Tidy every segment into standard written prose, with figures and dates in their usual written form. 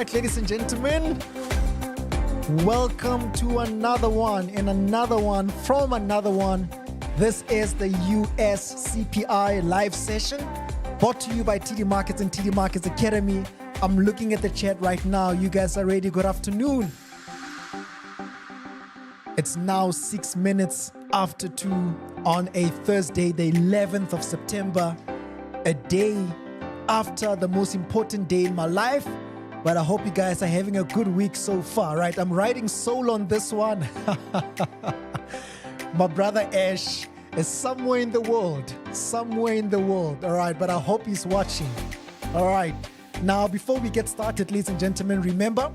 right, ladies and gentlemen, welcome to another one and another one from another one. This is the US CPI live session brought to you by TD Markets and TD Markets Academy. I'm looking at the chat right now. You guys are ready. Good afternoon. It's now 6 minutes after 2 on a Thursday, the 11th of September, a day after the most important day in my life. But I hope you guys are having a good week so far, right? I'm riding solo on this one. My brother Ash is somewhere in the world, all right? But I hope he's watching, all right? Now, before we get started, ladies and gentlemen, remember,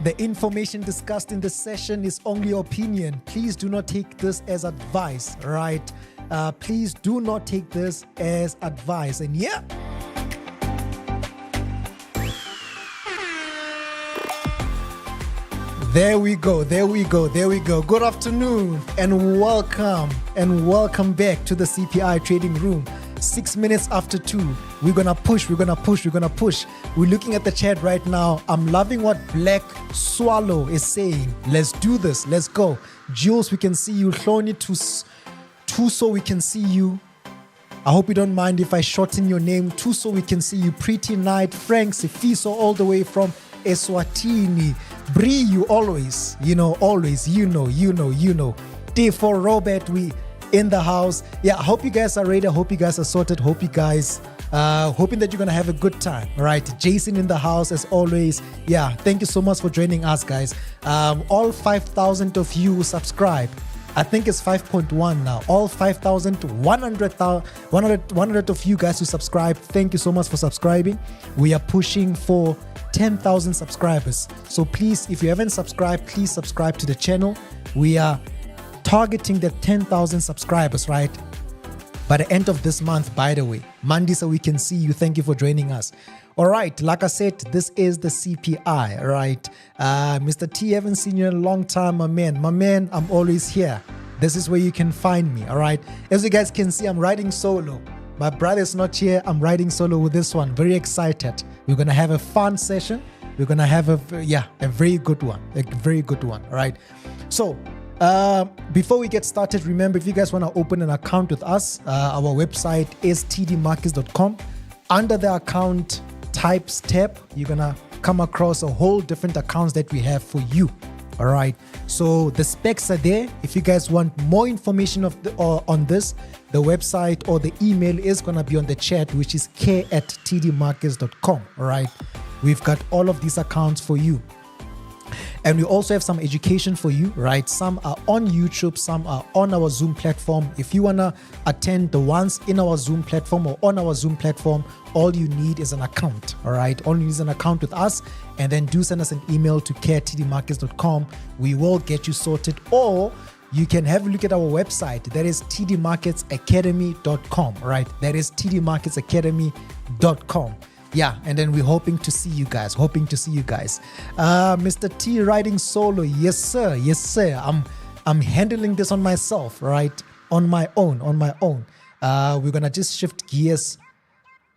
the information discussed in this session is only opinion. Please do not take this as advice, all right? Please do not take this as advice. And yeah, There we go. Good afternoon and welcome back to the CPI trading room. 6 minutes after 2. We're gonna push. We're looking at the chat right now. I'm loving what Black Swallow is saying. Let's do this. Let's go. Jules, we can see you. Hloni Tuso, we can see you. I hope you don't mind if I shorten your name. Tuso, we can see you. Pretty Night. Frank Sifiso, all the way from Eswatini. Bree, you always. Day for Robert, we in the house. Yeah, I hope you guys are ready. I hope you guys are sorted. Hope you guys hoping that you're gonna have a good time. All right, Jason in the house as always. Yeah, thank you so much for joining us, guys. All 5,000 of you subscribe. I think it's 5.1 now. All 5,100 of you guys who subscribe, thank you so much for subscribing. We are pushing for 10,000 subscribers. So please, if you haven't subscribed, please subscribe to the channel. We are targeting the 10,000 subscribers, right? By the end of this month, by the way. Monday, so we can see you. Thank you for joining us. All right, like I said, this is the CPI, all right? Mr. T, haven't seen you in a long time, my man, I'm always here. This is where you can find me, all right? As you guys can see, I'm riding solo. My brother's not here. I'm riding solo with this one. Very excited. We're going to have a fun session. We're going to have a very good one. All right? So, before we get started, remember, if you guys want to open an account with us, our website is tdmarkets.com. Under the account types tab, you're going to come across a whole different accounts that we have for you. All right. So the specs are there. If you guys want more information on this, the website or the email is going to be on the chat, which is k@tdmarkets.com. All right. We've got all of these accounts for you. And we also have some education for you, right? Some are on YouTube, some are on our Zoom platform. If you want to attend the ones in our Zoom platform or on our Zoom platform, all you need is an account, all right? All you need is an account with us, and then do send us an email to care@tdmarkets.com. We will get you sorted, or you can have a look at our website. That is tdmarketsacademy.com, right? That is tdmarketsacademy.com. Yeah, and then we're hoping to see you guys. Mr. T riding solo. Yes, sir. I'm handling this on myself, right? On my own. We're gonna just shift gears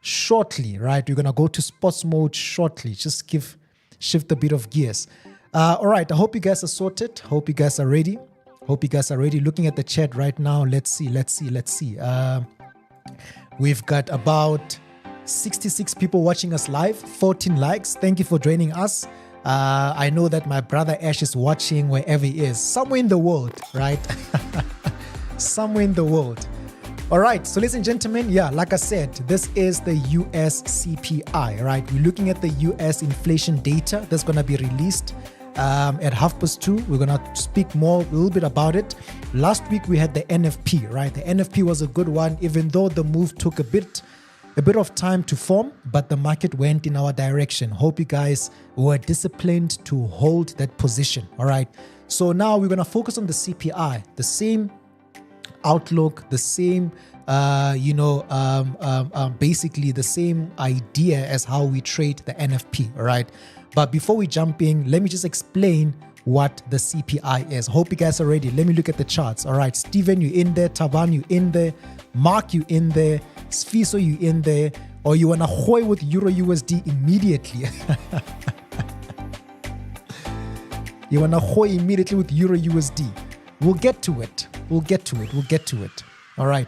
shortly, right? We're gonna go to sports mode shortly. Just shift a bit of gears. All right. I hope you guys are sorted. Hope you guys are ready. Looking at the chat right now. Let's see. We've got about 66 people watching us live, 14 likes. Thank you for joining us. I know that my brother Ash is watching wherever he is, somewhere in the world, right? Somewhere in the world. All right, so ladies and gentlemen, yeah, like I said, this is the US CPI, right? We're looking at the US inflation data that's going to be released at 2:30. We're going to speak a little bit about it. Last week we had the NFP, right? The NFP was a good one, even though the move took a bit of time to form, but the market went in our direction. Hope you guys were disciplined to hold that position. All right. So now we're going to focus on the CPI, the same outlook, the same, basically the same idea as how we trade the NFP. All right. But before we jump in, let me just explain what the CPI is. Hope you guys are ready. Let me look at the charts. All right. Steven, you in there. Tavan, you in there. Mark, you in there. Sfiso, you in there, or you want to hoy with Euro USD immediately. You want to hoy immediately with Euro USD. We'll get to it. We'll get to it. All right.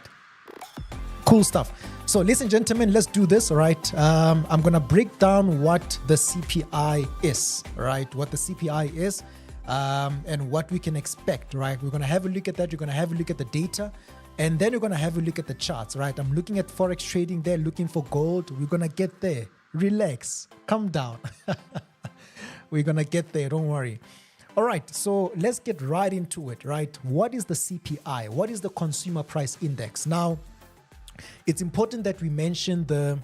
Cool stuff. So ladies and gentlemen, let's do this. All right. I'm going to break down what the CPI is. All right. What the CPI is and what we can expect. Right. We're going to have a look at that. You're going to have a look at the data. And then we're going to have a look at the charts. Right. I'm looking at Forex trading there, looking for gold. We're going to get there. Relax. Calm down. We're going to get there. Don't worry. All right, so let's get right into it, right? What is the CPI? What is the Consumer Price Index? Now, it's important that we mention the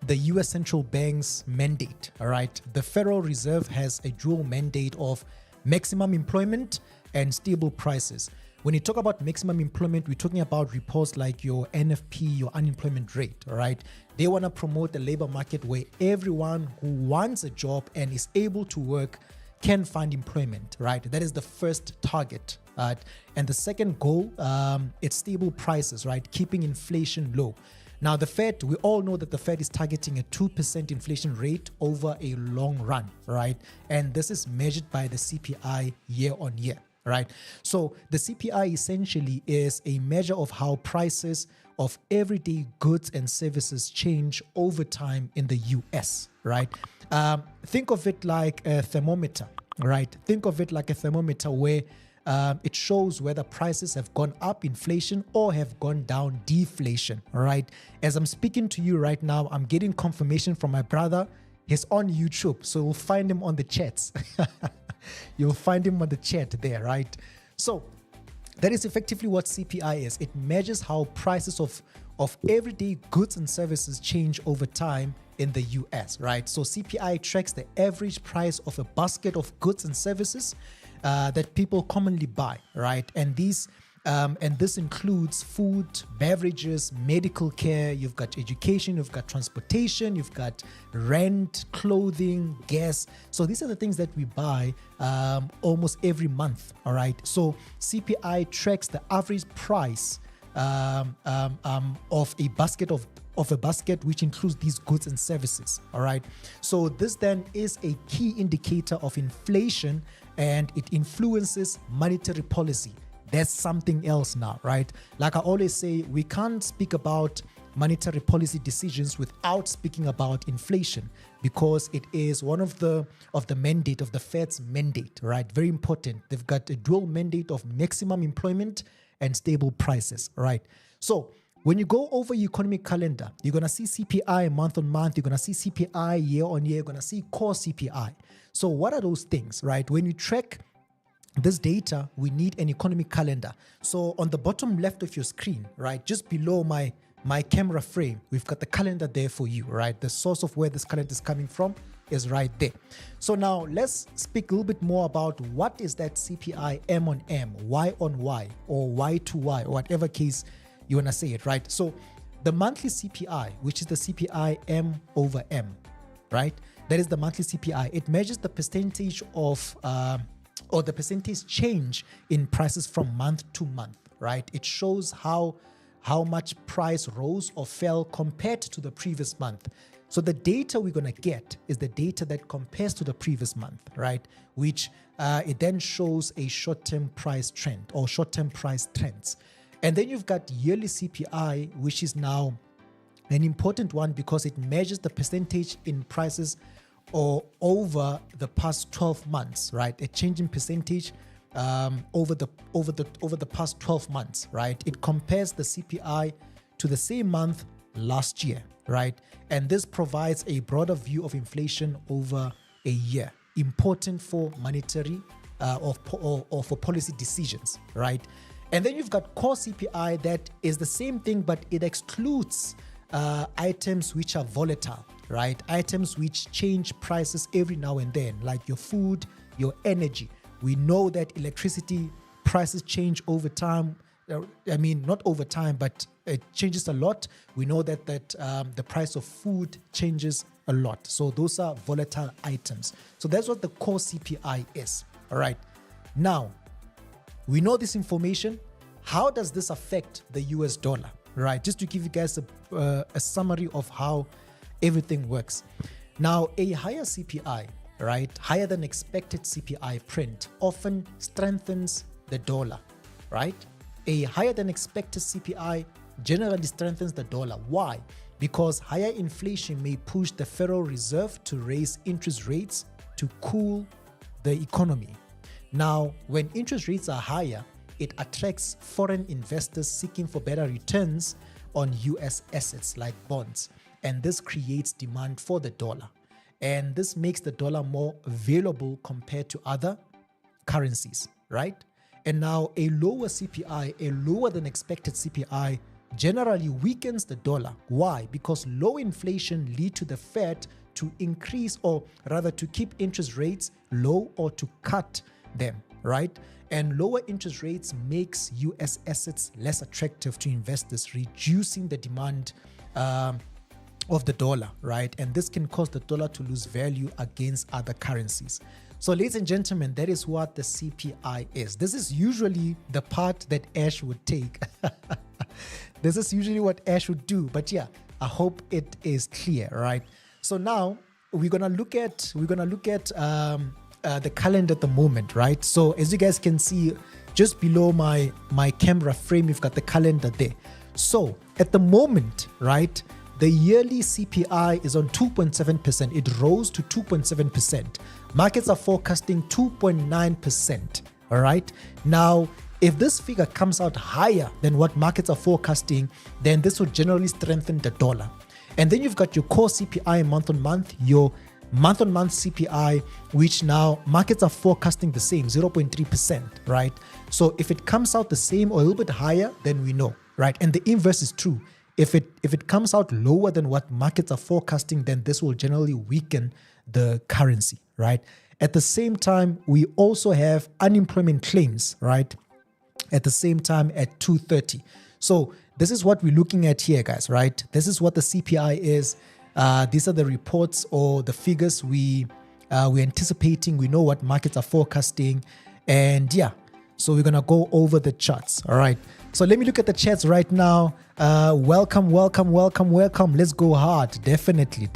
US Central Bank's mandate, all right? The Federal Reserve has a dual mandate of maximum employment and stable prices. When you talk about maximum employment, we're talking about reports like your NFP, your unemployment rate, all right? They want to promote a labor market where everyone who wants a job and is able to work can find employment, right? That is the first target. And the second goal, it's stable prices, right? Keeping inflation low. Now, the Fed, we all know that the Fed is targeting a 2% inflation rate over a long run, right? And this is measured by the CPI year on year, right? So the CPI essentially is a measure of how prices of everyday goods and services change over time in the US, right? Think of it like a thermometer, right? Think of it like a thermometer where it shows whether prices have gone up, inflation, or have gone down, deflation, all right? As I'm speaking to you right now, I'm getting confirmation from my brother. He's on YouTube, so you'll find him on the chats. You'll find him on the chat there, right? So that is effectively what CPI is. It measures how prices of everyday goods and services change over time in the US, right? So CPI tracks the average price of a basket of goods and services that people commonly buy, right? And this includes food, beverages, medical care, you've got education, you've got transportation, you've got rent, clothing, gas. So these are the things that we buy almost every month, all right? So CPI tracks the average price of a basket which includes these goods and services, all right? So this then is a key indicator of inflation and it influences monetary policy. That's something else now, right? Like I always say, we can't speak about monetary policy decisions without speaking about inflation because it is one of the mandate of the Fed's mandate, right? Very important. They've got a dual mandate of maximum employment and stable prices, right? So when you go over your economic calendar, you're going to see CPI month on month. You're going to see CPI year on year. You're going to see core CPI. So what are those things, right? When you track this data, we need an economic calendar. So on the bottom left of your screen, right, just below my camera frame, we've got the calendar there for you, right? The source of where this calendar is coming from is right there. So now let's speak a little bit more about what is that CPI M on M, Y on Y, or Y to Y, or whatever case you want to say it, right? So the monthly CPI, which is the CPI M over M, right? That is the monthly CPI. It measures the percentage of or the percentage change in prices from month to month, right? It shows how much price rose or fell compared to the previous month. So the data we're going to get is the data that compares to the previous month, right? Which it then shows a short-term price trend or short-term price trends. And then you've got yearly CPI, which is now an important one because it measures the percentage in prices or over the past 12 months, right? A change in percentage over the past 12 months, right? It compares the CPI to the same month last year, right? And this provides a broader view of inflation over a year, important for monetary or for policy decisions, right? And then you've got core CPI that is the same thing, but it excludes items which are volatile, right? Items which change prices every now and then, like your food, your energy. We know that electricity prices change over time. I mean, not over time, but it changes a lot. We know that the price of food changes a lot. So those are volatile items. So that's what the core CPI is. All right. Now, we know this information. How does this affect the US dollar? Right. Just to give you guys a summary of how everything works. Now, a higher CPI right, higher than expected CPI print often strengthens the dollar, right? A higher than expected CPI generally strengthens the dollar. Why? Because higher inflation may push the Federal Reserve to raise interest rates to cool the economy. Now, when interest rates are higher, it attracts foreign investors seeking for better returns on US assets like bonds, and this creates demand for the dollar. And this makes the dollar more valuable compared to other currencies, right? And now a lower CPI, a lower than expected CPI, generally weakens the dollar. Why? Because low inflation lead to the Fed to increase, or rather to keep interest rates low or to cut them, right? And lower interest rates makes US assets less attractive to investors, reducing the demand of the dollar, right? And this can cause the dollar to lose value against other currencies. So ladies and gentlemen, that is what the CPI is. This is usually the part that Ash would take. This is usually what Ash would do, but yeah, I hope it is clear, right? So now we're gonna look at the calendar at the moment, right? So as you guys can see, just below my camera frame, you've got the calendar there. So at the moment, right, the yearly CPI is on 2.7%. It rose to 2.7%. Markets are forecasting 2.9%. All right. Now, if this figure comes out higher than what markets are forecasting, then this will generally strengthen the dollar. And then you've got your core CPI month on month, your month-on-month CPI, which now markets are forecasting the same, 0.3%, right? So if it comes out the same or a little bit higher, then we know, right? And the inverse is true. If it comes out lower than what markets are forecasting, then this will generally weaken the currency, right? At the same time, we also have unemployment claims, right? At the same time at 230. So this is what we're looking at here, guys, right? This is what the CPI is. These are the reports or the figures we're anticipating. We know what markets are forecasting. And yeah, so we're going to go over the charts. All right. So let me look at the charts right now. Welcome. Let's go hard. Definitely.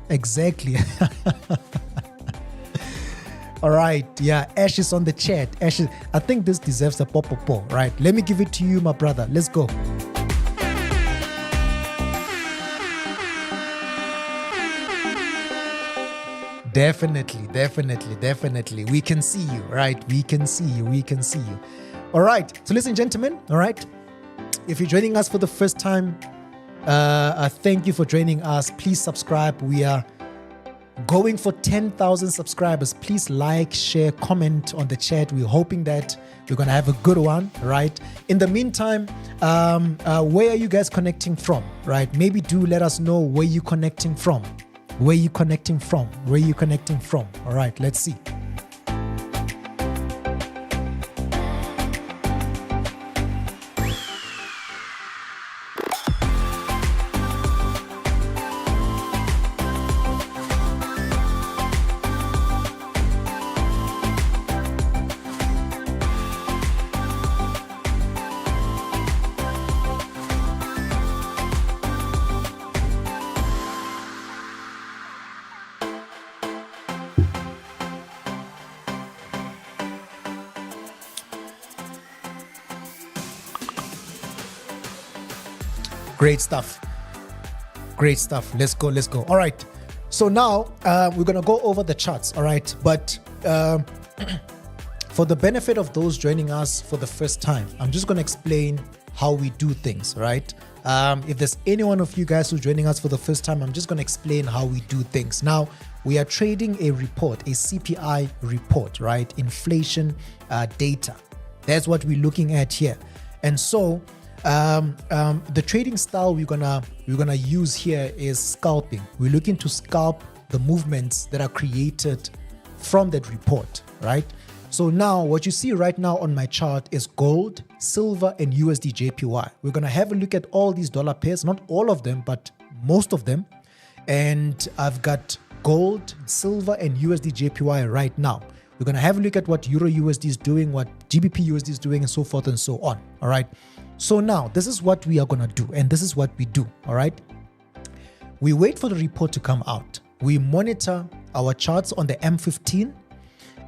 Exactly. All right. Yeah. Ash is on the chat. Ash, I think this deserves a pop. Right. Let me give it to you, my brother. Let's go. Definitely. We can see you, right? We can see you. All right. So listen, gentlemen, all right. If you're joining us for the first time, thank you for joining us. Please subscribe. We are going for 10,000 subscribers. Please like, share, comment on the chat. We're hoping that we're going to have a good one, right? In the meantime, where are you guys connecting from, right? Maybe do let us know where you're connecting from. Where you connecting from? All right, let's see. Great stuff. Let's go. All right. So now we're going to go over the charts. All right. But for the benefit of those joining us for the first time, I'm just going to explain how we do things. Right. If there's any one of you guys who's joining us for the first time, I'm just going to explain how we do things. Now, we are trading a report, a CPI report, right? Inflation data. That's what we're looking at here. And so the trading style we're gonna use here is scalping. We're looking to scalp the movements that are created from that report, right? So now what you see right now on my chart is gold, silver, and USD JPY. We're gonna have a look at all these dollar pairs, not all of them, but most of them. And I've got gold, silver, and USD JPY right now. We're gonna have a look at what Euro USD is doing, what GBP USD is doing, and so forth and so on. All right. So now this is what we are going to do, and this is what we do. All right. We wait for the report to come out. We monitor our charts on the M15.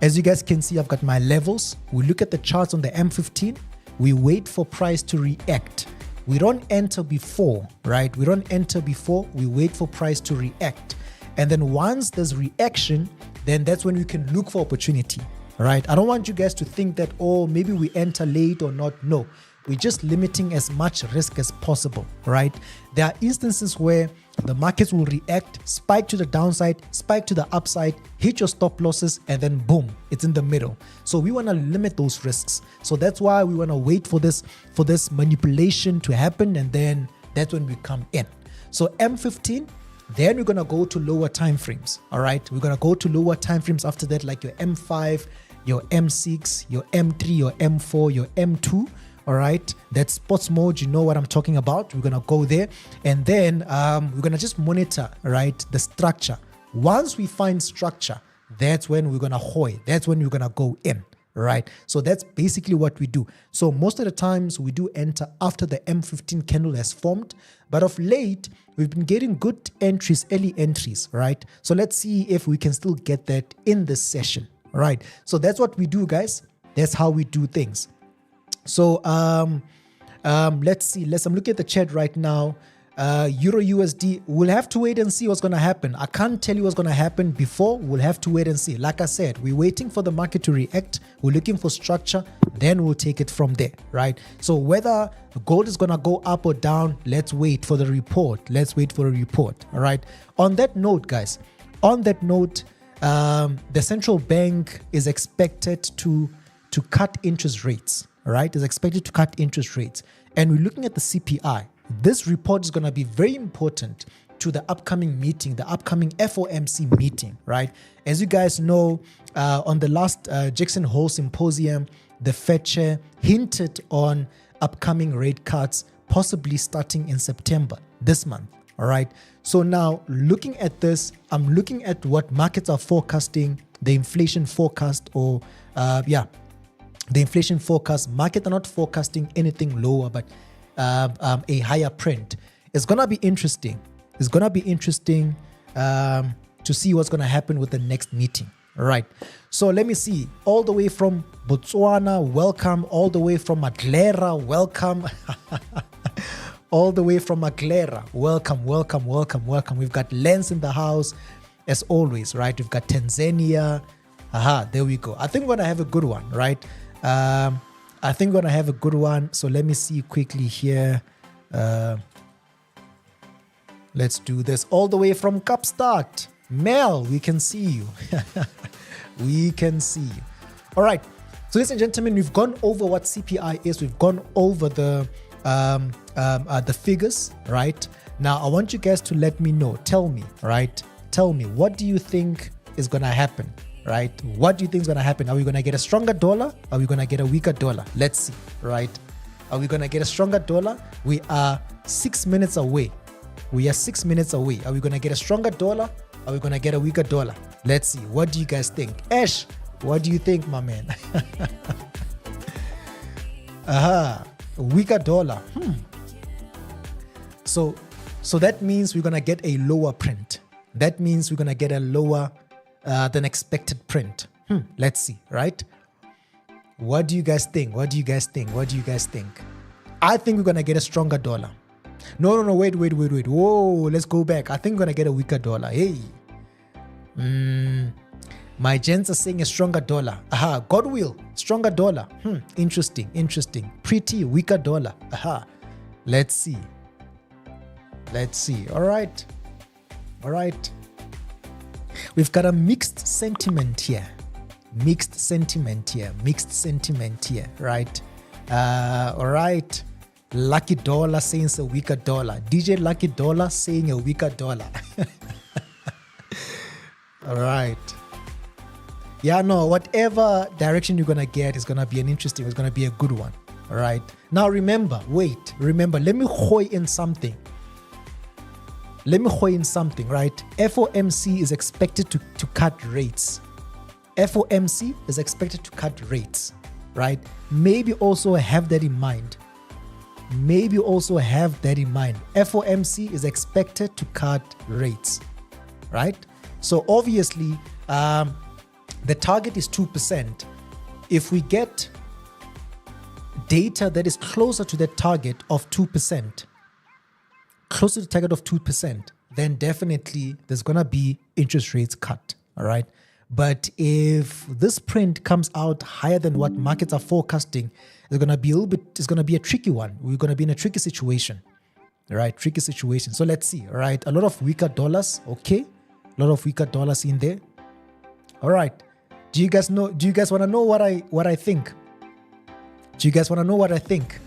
As you guys can see, I've got my levels. We look at the charts on the M15. We wait for price to react. We don't enter before, right? We don't enter before. We wait for price to react. And then once there's reaction, then that's when we can look for opportunity, right? I don't want you guys to think that, oh, maybe we enter late or not. No, we're just limiting as much risk as possible, right? There are instances where the markets will react, spike to the downside, spike to the upside, hit your stop losses, and then boom, it's in the middle. So we want to limit those risks. So that's why we want to wait for this manipulation to happen, and then that's when we come in. So M15, then we're going to go to lower time frames. All right, we're going to go to lower time frames after that, like your M5, your M6, your M3, your M4, your M2. All right, that's sports mode. You know what I'm talking about. We're going to go there, and then we're going to just monitor, right, the structure. Once we find structure, that's when we're going to hoy. That's when we're going to go in, right? So that's basically what we do. So most of the times we do enter after the M15 candle has formed, but of late we've been getting good entries, early entries, right? So let's see if we can still get that in this session, right? So that's what we do, guys. That's how we do things. So let's see. I'm looking at the chat right now. Euro USD, we'll have to wait and see what's going to happen. I can't tell you what's going to happen before. We'll have to wait and see. Like I said, we're waiting for the market to react. We're looking for structure. Then we'll take it from there, right? So whether gold is going to go up or down, let's wait for the report. Let's wait for a report, all right? On that note, guys, the central bank is expected to cut interest rates. All right, is expected to cut interest rates. And we're looking at the CPI. This report is going to be very important to the upcoming meeting, the upcoming FOMC meeting, right? As you guys know, on the last Jackson Hole Symposium, the Fed chair hinted on upcoming rate cuts, possibly starting in September, this month, all right? So now, looking at this, I'm looking at what markets are forecasting, the inflation forecast, or the inflation forecast. Market are not forecasting anything lower, but a higher print. It's gonna be interesting. It's gonna be interesting to see what's gonna happen with the next meeting. All right. So let me see. All the way from Botswana, welcome. All the way from Maglera, welcome. All the way from Maglera, welcome, welcome, welcome, welcome. We've got Lens in the house, as always, right? We've got Tanzania. Aha, there we go. I think we're gonna have a good one, right? I think we're gonna have a good one. So let me see quickly here. Let's do this. All the way from Kapstad, Mel, we can see you. We can see you. All right. So ladies and gentlemen, we've gone over what CPI is. We've gone over the figures, right? Now I want you guys to let me know. Tell me, right? Tell me, what do you think is gonna happen? Right? What do you think is going to happen? Are we going to get a stronger dollar? Are we going to get a weaker dollar? Let's see, right? Are we going to get a stronger dollar? We are 6 minutes away. We are 6 minutes away. Are we going to get a stronger dollar? Are we going to get a weaker dollar? Let's see. What do you guys think? Ash, what do you think, my man? Aha, a weaker dollar. So that means we're going to get a lower print. That means we're going to get a lower than expected print. Let's see, right? What do you guys think? What do you guys think? What do you guys think? I think we're gonna get a stronger dollar. No, wait. Whoa, let's go back. I think we're gonna get a weaker dollar. Hey. My gents are saying a stronger dollar. Aha, God will, stronger dollar. Interesting. Pretty weaker dollar. Aha. Let's see. All right. We've got a mixed sentiment here, right? All right. Lucky Dollar saying it's a weaker dollar. DJ Lucky Dollar saying a weaker dollar. All right. Yeah, no, whatever direction you're going to get is going to be it's going to be a good one. All right. Now remember, let me hoy in something. Right? FOMC is expected to cut rates. FOMC is expected to cut rates, right? Maybe also have that in mind. FOMC is expected to cut rates, right? So obviously, the target is 2%. If we get data that is closer to the target of 2%, closer to the target of 2%, then definitely there's going to be interest rates cut, all right? But if this print comes out higher than what markets are forecasting, it's going to be it's going to be a tricky one. We're going to be in a tricky situation, all right? Tricky situation. So let's see, all right? A lot of weaker dollars, okay? A lot of weaker dollars in there. All right. Do you guys want to know what I think? Do you guys want to know what I think?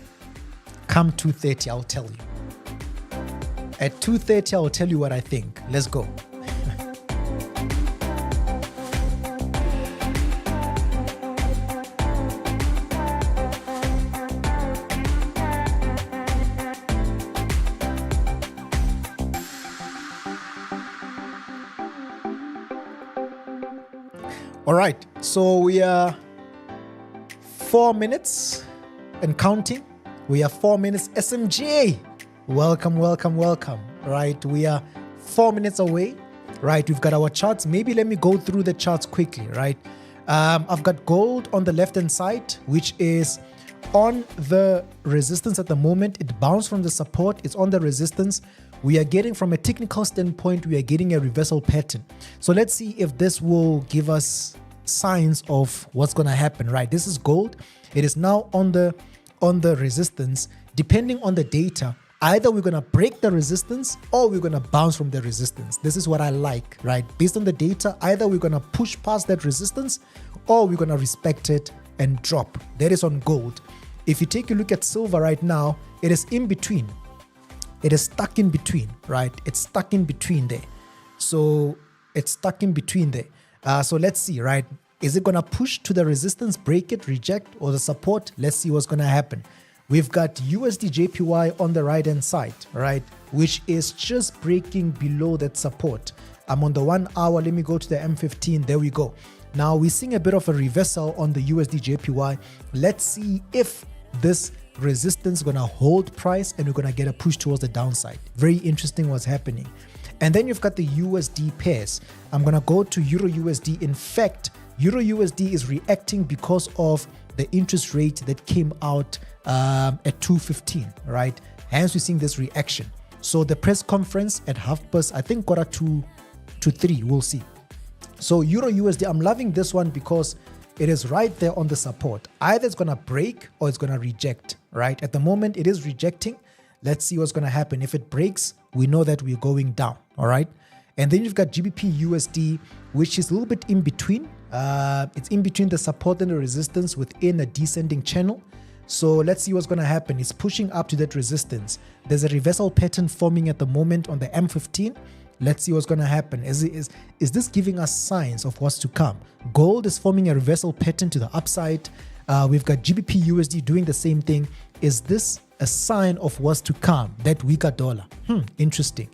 Come 2:30, I'll tell you. At 2:30, I'll tell you what I think. Let's go. All right, so we are 4 minutes and counting. We are 4 minutes. SMJ, welcome. Right, we are 4 minutes away. Right, we've got our charts. Maybe let me go through the charts quickly. Right, I've got gold on the left hand side, which is on the resistance at the moment. It bounced from the support. It's on the resistance. We are getting, from a technical standpoint, we are getting a reversal pattern. So let's see if this will give us signs of what's going to happen, right? This is gold. It is now on the resistance. Depending on the data, either we're going to break the resistance or we're going to bounce from the resistance. This is what I like, right? Based on the data, either we're going to push past that resistance or we're going to respect it and drop. That is on gold. If you take a look at silver right now, it is in between. It is stuck in between, right? It's stuck in between there. So it's stuck in between there. So let's see, right? Is it going to push to the resistance, break it, reject, or the support? Let's see what's going to happen. We've got USD JPY on the right-hand side, right? Which is just breaking below that support. I'm on the 1 hour. Let me go to the M15. There we go. Now we're seeing a bit of a reversal on the USD JPY. Let's see if this resistance going to hold price and we're going to get a push towards the downside. Very interesting what's happening. And then you've got the USD pairs. I'm going to go to Euro USD. In fact, Euro USD is reacting because of the interest rate that came out at 2:15, right? Hence we're seeing this reaction. So the press conference at 3:30, I think 2:45, we'll see. So Euro USD, I'm loving this one because it is right there on the support. Either it's going to break or it's going to reject, right? At the moment, it is rejecting. Let's see what's going to happen. If it breaks, we know that we're going down, all right? And then you've got GBP USD, which is a little bit in between. It's in between the support and the resistance within a descending channel. So let's see what's going to happen. It's pushing up to that resistance. There's a reversal pattern forming at the moment on the M15. Let's see what's going to happen. Is this giving us signs of what's to come? Gold is forming a reversal pattern to the upside. We've got GBP USD doing the same thing. Is this a sign of what's to come? That weaker dollar. Interesting.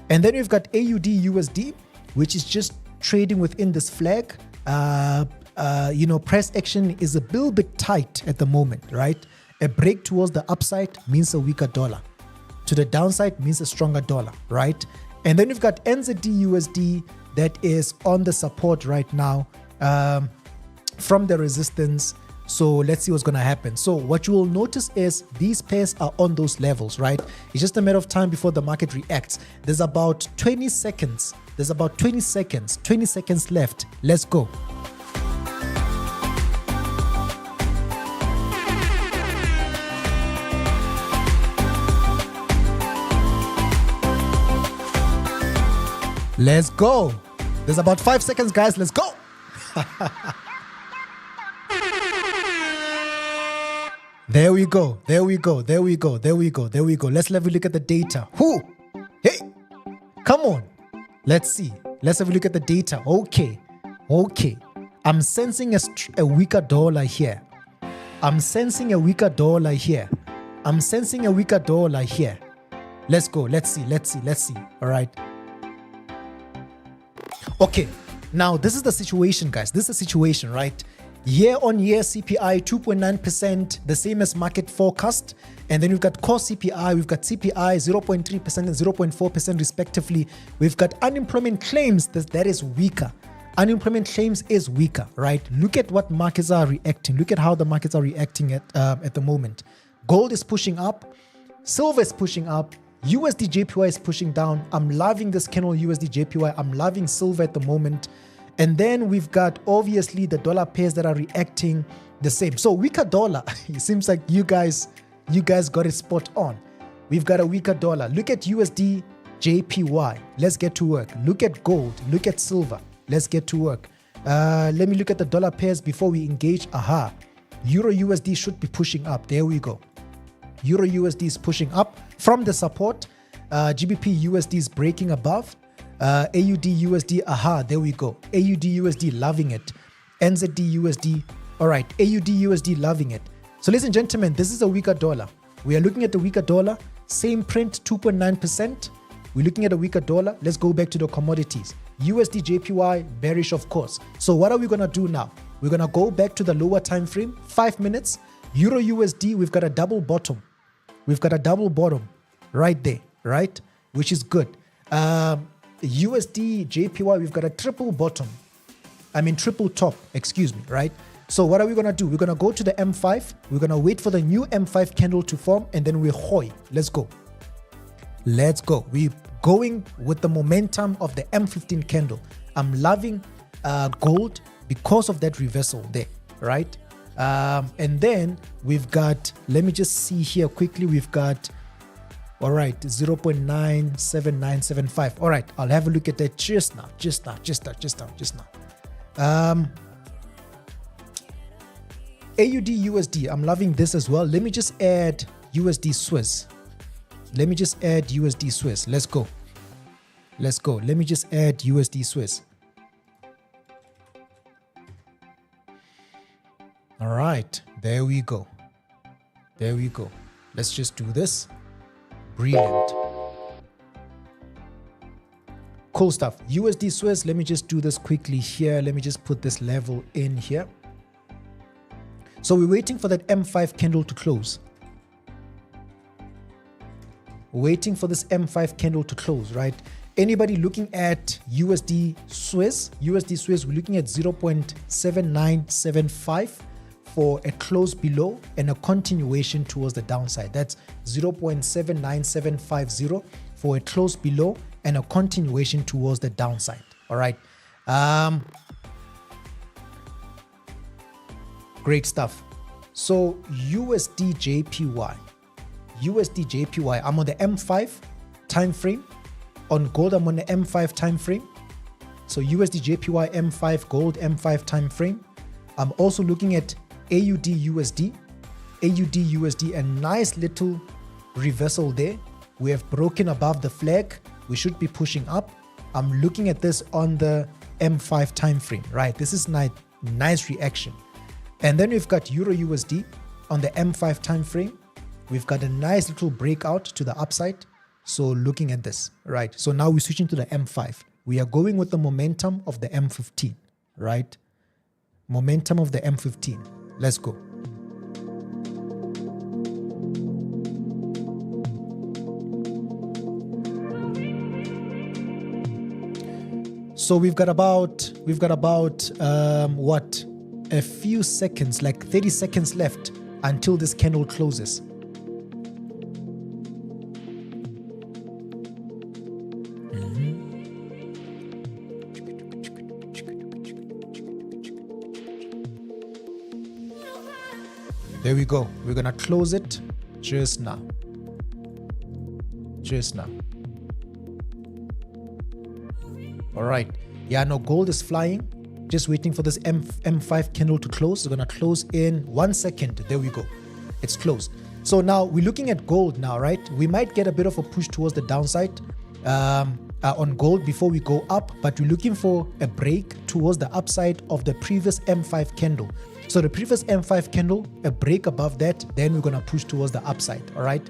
And then we've got AUD USD, which is just trading within this flag. Price action is a little bit tight at the moment, right? A break towards the upside means a weaker dollar. To the downside means a stronger dollar, right? And then you've got NZD USD that is on the support right now from the resistance. So let's see what's going to happen. So what you will notice is these pairs are on those levels, right? It's just a matter of time before the market reacts. There's about 20 seconds. 20 seconds left. Let's go. Let's go. There's about 5 seconds, guys. Let's go. There we go. Let's have a look at the data. Hey, come on. Let's see. Let's have a look at the data. Okay. I'm sensing a weaker dollar here. Let's go. Let's see. All right. Okay. Now, this is the situation, guys. This is the situation, right? Year-on-year CPI 2.9%, the same as market forecast. And then we've got core CPI, we've got CPI 0.3% and 0.4% respectively. We've got unemployment claims that is weaker. Unemployment claims is weaker, right? Look at what markets are reacting. Look at how the markets are reacting at the moment. Gold is pushing up, silver is pushing up, USD JPY is pushing down. I'm loving this candle USD JPY. I'm loving silver at the moment. And then we've got obviously the dollar pairs that are reacting the same. So weaker dollar. It seems like you guys got it spot on. We've got a weaker dollar. Look at USD JPY. Let's get to work. Look at gold. Look at silver. Let's get to work. Let me look at the dollar pairs before we engage. Aha. Euro USD should be pushing up. There we go. Euro USD is pushing up from the support. GBP USD is breaking above. AUD USD, aha, there we go. AUD USD, loving it. NZD USD, all right. AUD USD, loving it. So ladies and gentlemen, this is a weaker dollar. We are looking at the weaker dollar. Same print, 2.9%. We're looking at a weaker dollar. Let's go back to the commodities. USD JPY, bearish of course. So what are we going to do now? We're going to go back to the lower time frame, 5 minutes. Euro USD, we've got a double bottom. We've got a double bottom right there, right? Which is good. USD JPY, we've got a triple bottom. Triple top, excuse me, right? So what are we going to do? We're going to go to the M5. We're going to wait for the new M5 candle to form, and then we're hoy. Let's go. Let's go. We're going with the momentum of the M15 candle. I'm loving gold because of that reversal there, right? And then we've got, let me just see here quickly. We've got, all right, 0.97975. All right, I'll have a look at that just now. AUD USD, I'm loving this as well. Let me just add USD Swiss. Let me just add USD Swiss. Let's go. Let's go. Let me just add USD Swiss. All right, there we go. There we go. Let's just do this. Brilliant. Cool stuff. USD Swiss, let me just do this quickly here. Let me just put this level in here. So we're waiting for that M5 candle to close. Waiting for this M5 candle to close, right? Anybody looking at USD Swiss? USD Swiss, we're looking at 0.7975 for a close below and a continuation towards the downside. That's 0.79750 for a close below and a continuation towards the downside. All right. Great stuff. So USD JPY, I'm on the M5 time frame. On gold, I'm on the M5 time frame. So USD JPY M5 gold M5 time frame. I'm also looking at AUD USD, a nice little reversal there. We have broken above the flag. We should be pushing up. I'm looking at this on the M5 time frame, right? This is nice reaction. And then we've got Euro USD on the M5 time frame. We've got a nice little breakout to the upside. So looking at this, right? So now we're switching to the M5. We are going with the momentum of the M15, right? Momentum of the M15. Let's go. So we've got about what? A few seconds, like 30 seconds left until this candle closes. There we go. We're gonna close it just now. All right. Yeah, no, gold is flying. Just waiting for this M5 candle to close. We're gonna close in 1 second. There we go. It's closed. So now we're looking at gold now, right? We might get a bit of a push towards the downside on gold before we go up, but we're looking for a break towards the upside of the previous M5 candle. So the previous M5 candle, a break above that, then we're gonna push towards the upside. All right.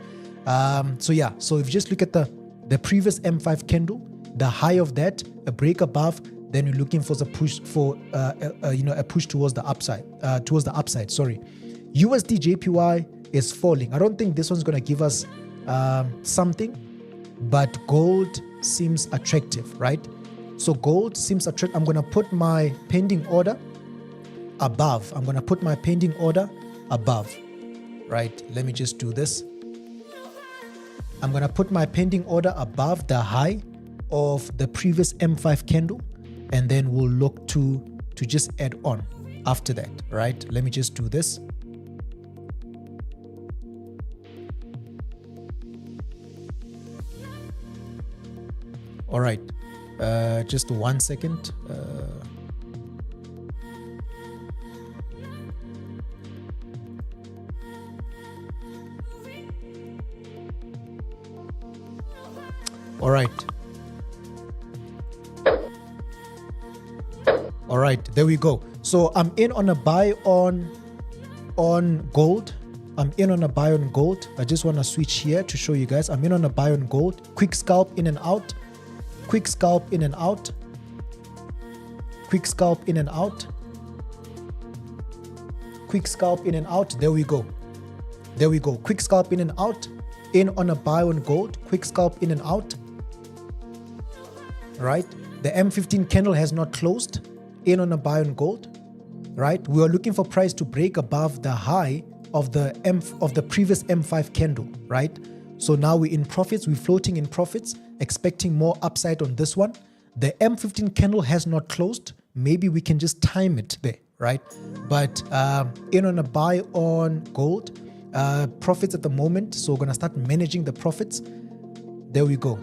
So if you just look at the previous M5 candle, the high of that, a break above, then we're looking for the push for a push towards the upside. Sorry, USD JPY is falling. I don't think this one's gonna give us something, but gold seems attractive, right? So gold seems attractive. I'm gonna put my pending order above. Right? Let me just do this. I'm gonna put my pending order above the high of the previous M5 candle, and then we'll look to just add on after that, right? Let me just do this. All right, just 1 second. All right, there we go. So I'm in on a buy on gold. I just want to switch here to show you guys. I'm in on a buy on gold. Quick scalp in and out. Quick scalp in and out. Quick scalp in and out. Quick scalp in and out. There we go. Quick scalp in and out. In on a buy on gold. Quick scalp in and out. Right? The M15 candle has not closed. In on a buy on gold. Right? We are looking for price to break above the high of the previous M5 candle, right? So now we're in profits. We're floating in profits, expecting more upside on this one. The M15 candle has not closed. Maybe we can just time it there, right? But in on a buy on gold, profits at the moment. So we're gonna start managing the profits. There we go.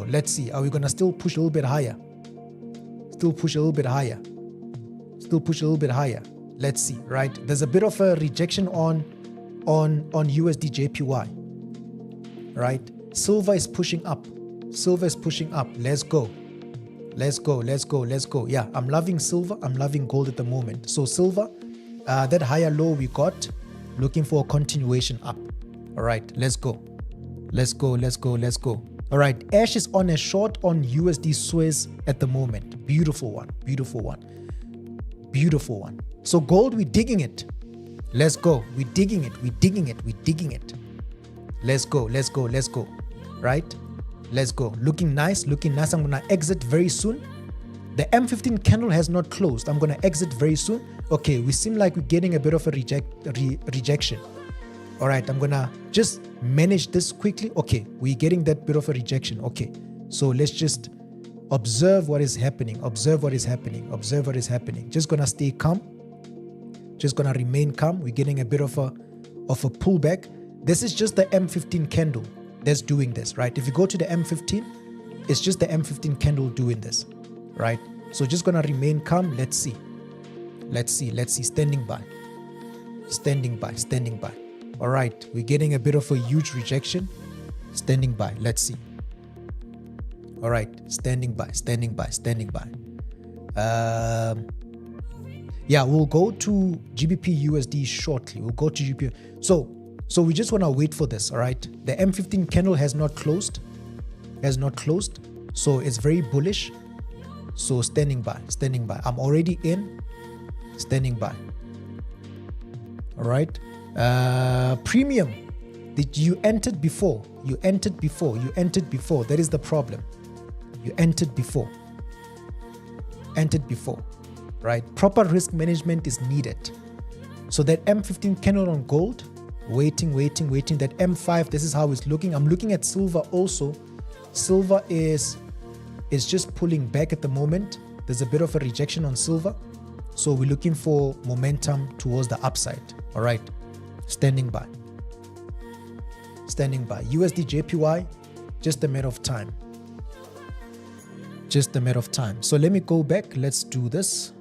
Let's see. Are we gonna still push a little bit higher? Let's see, right? There's a bit of a rejection on USD JPY, right? Silver is pushing up. Let's go. Yeah, I'm loving silver. I'm loving gold at the moment. So silver, that higher low we got, looking for a continuation up. All right, let's go. All right, Ash is on a short on USD Suez at the moment. Beautiful one. So gold, we're digging it. Let's go. We're digging it. Let's go. Right? Let's go. Looking nice. I'm going to exit very soon. The M15 candle has not closed. I'm going to exit very soon. Okay, we seem like we're getting a bit of a rejection. All right, I'm going to just manage this quickly. Okay, we're getting that bit of a rejection. Okay, so let's just observe what is happening. Just going to stay calm. Just going to remain calm. We're getting a bit of a pullback. This is just the M15 candle that's doing this, right? If you go to the M15, it's just the M15 candle doing this, right? So just going to remain calm. Let's see. Standing by. All right, we're getting a bit of a huge rejection. Standing by. Let's see. All right, standing by. Yeah, we'll go to GBP USD shortly. So we just want to wait for this. All right, the M15 candle has not closed. So it's very bullish. So standing by. I'm already in. Standing by. All right. Premium. Did you entered before? You entered before. That is the problem. You entered before. Right? Proper risk management is needed. So that M15 candle on gold, waiting. That M5, this is how it's looking. I'm looking at silver also. Silver is just pulling back at the moment. There's a bit of a rejection on silver. So we're looking for momentum towards the upside. All right. Standing by. USD JPY, just a matter of time. So let me go back. Let's do this.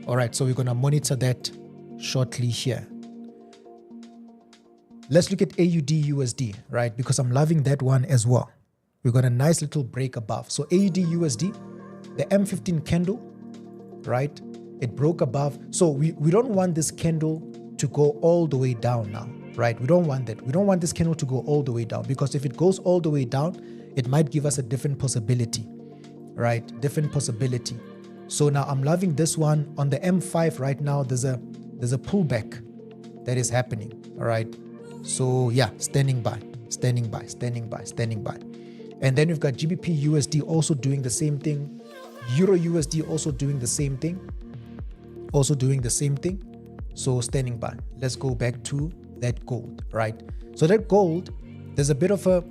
All right, so we're going to monitor that shortly here. Let's look at AUD USD, right? Because I'm loving that one as well. We got a nice little break above. So AUD USD, the M15 candle, right? It broke above. So we don't want this candle to go all the way down now. right? We don't want that. We don't want this candle to go all the way down, because if it goes all the way down, it might give us a different possibility, right? Different possibility. So now I'm loving this one on the M5 right now. There's a pullback that is happening. All right. So yeah, standing by. And then we've got GBP USD also doing the same thing. Euro USD also doing the same thing. So standing by. Let's go back to that gold, right? So that gold, there's a bit of a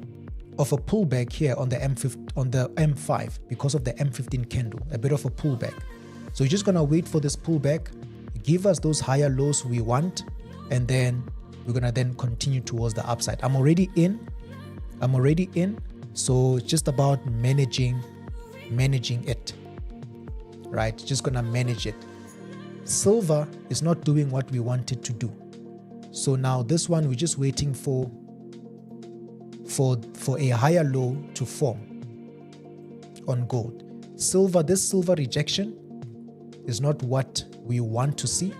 pullback here on the M5 because of the M15 candle, a bit of a pullback. So you're just gonna wait for this pullback, give us those higher lows we want, and then we're gonna then continue towards the upside. I'm already in, so it's just about managing it, right? Just gonna manage it. Silver is not doing what we wanted to do, so now this one we're just waiting for a higher low to form on gold. Silver, this silver rejection is not what we want to see.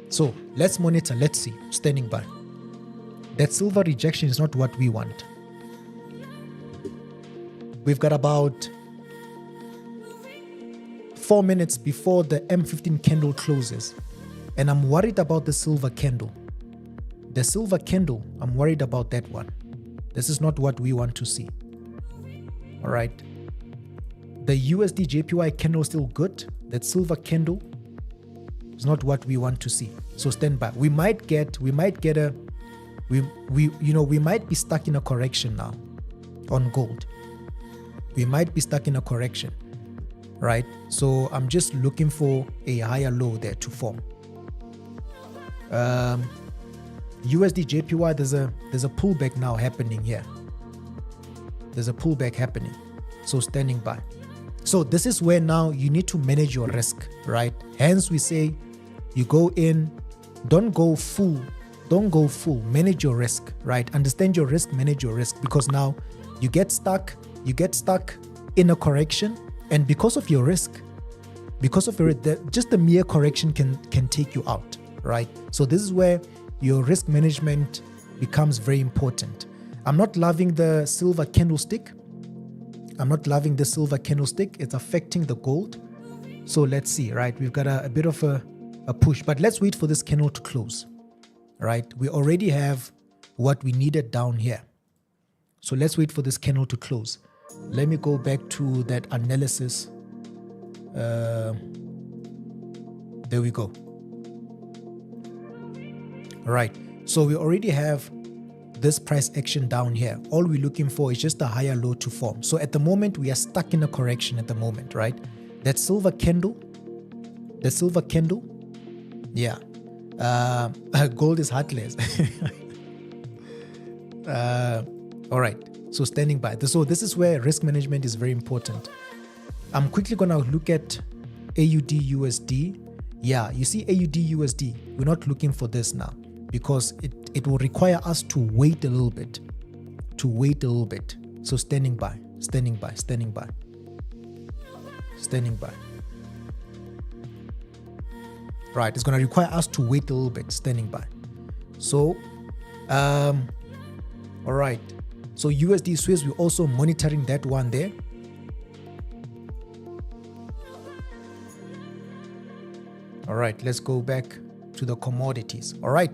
So let's monitor, let's see, standing by. That silver rejection is not what we want. We've got about 4 minutes before the M15 candle closes, and I'm worried about the silver candle. The silver candle, I'm worried about that one. This is not what we want to see. All right. The USD JPY candle is still good. That silver candle is not what we want to see. So stand by. We might be stuck in a correction now on gold. We might be stuck in a correction, right? So I'm just looking for a higher low there to form. USD JPY, there's a pullback now happening here. There's a pullback happening. So standing by. So this is where now you need to manage your risk, right? Hence we say you go in, don't go full, manage your risk, right? Understand your risk, manage your risk, because now you get stuck in a correction, and because of your risk, just the mere correction can take you out, right? So this is where your risk management becomes very important. I'm not loving the silver candlestick. It's affecting the gold. So let's see, right? We've got a bit of a push, but let's wait for this candle to close, right? We already have what we needed down here. So let's wait for this candle to close. Let me go back to that analysis. There we go. All right. So we already have this price action down here. All we're looking for is just a higher low to form. So at the moment, we are stuck in a correction at the moment, right? That silver candle, yeah. Gold is heartless. All right. So standing by. So this is where risk management is very important. I'm quickly going to look at AUD USD. Yeah, you see AUD USD. We're not looking for this now because it will require us to wait a little bit. So standing by. Right, it's going to require us to wait a little bit, standing by. So, all right. So USD Swiss, we're also monitoring that one there. All right, let's go back to the commodities. All right,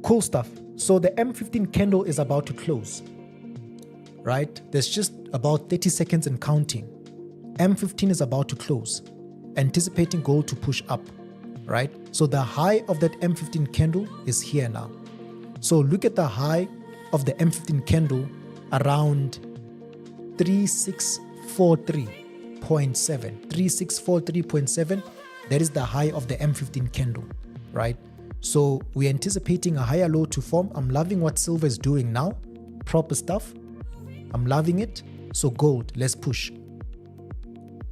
cool stuff. So the M15 candle is about to close, right? There's just about 30 seconds and counting. M15 is about to close, anticipating gold to push up, right? So the high of that M15 candle is here now. So look at the high of the M15 candle around 3643.7. 3643.7. That is the high of the M15 candle, right? So we're anticipating a higher low to form. I'm loving what silver is doing now. Proper stuff. I'm loving it. So gold, let's push.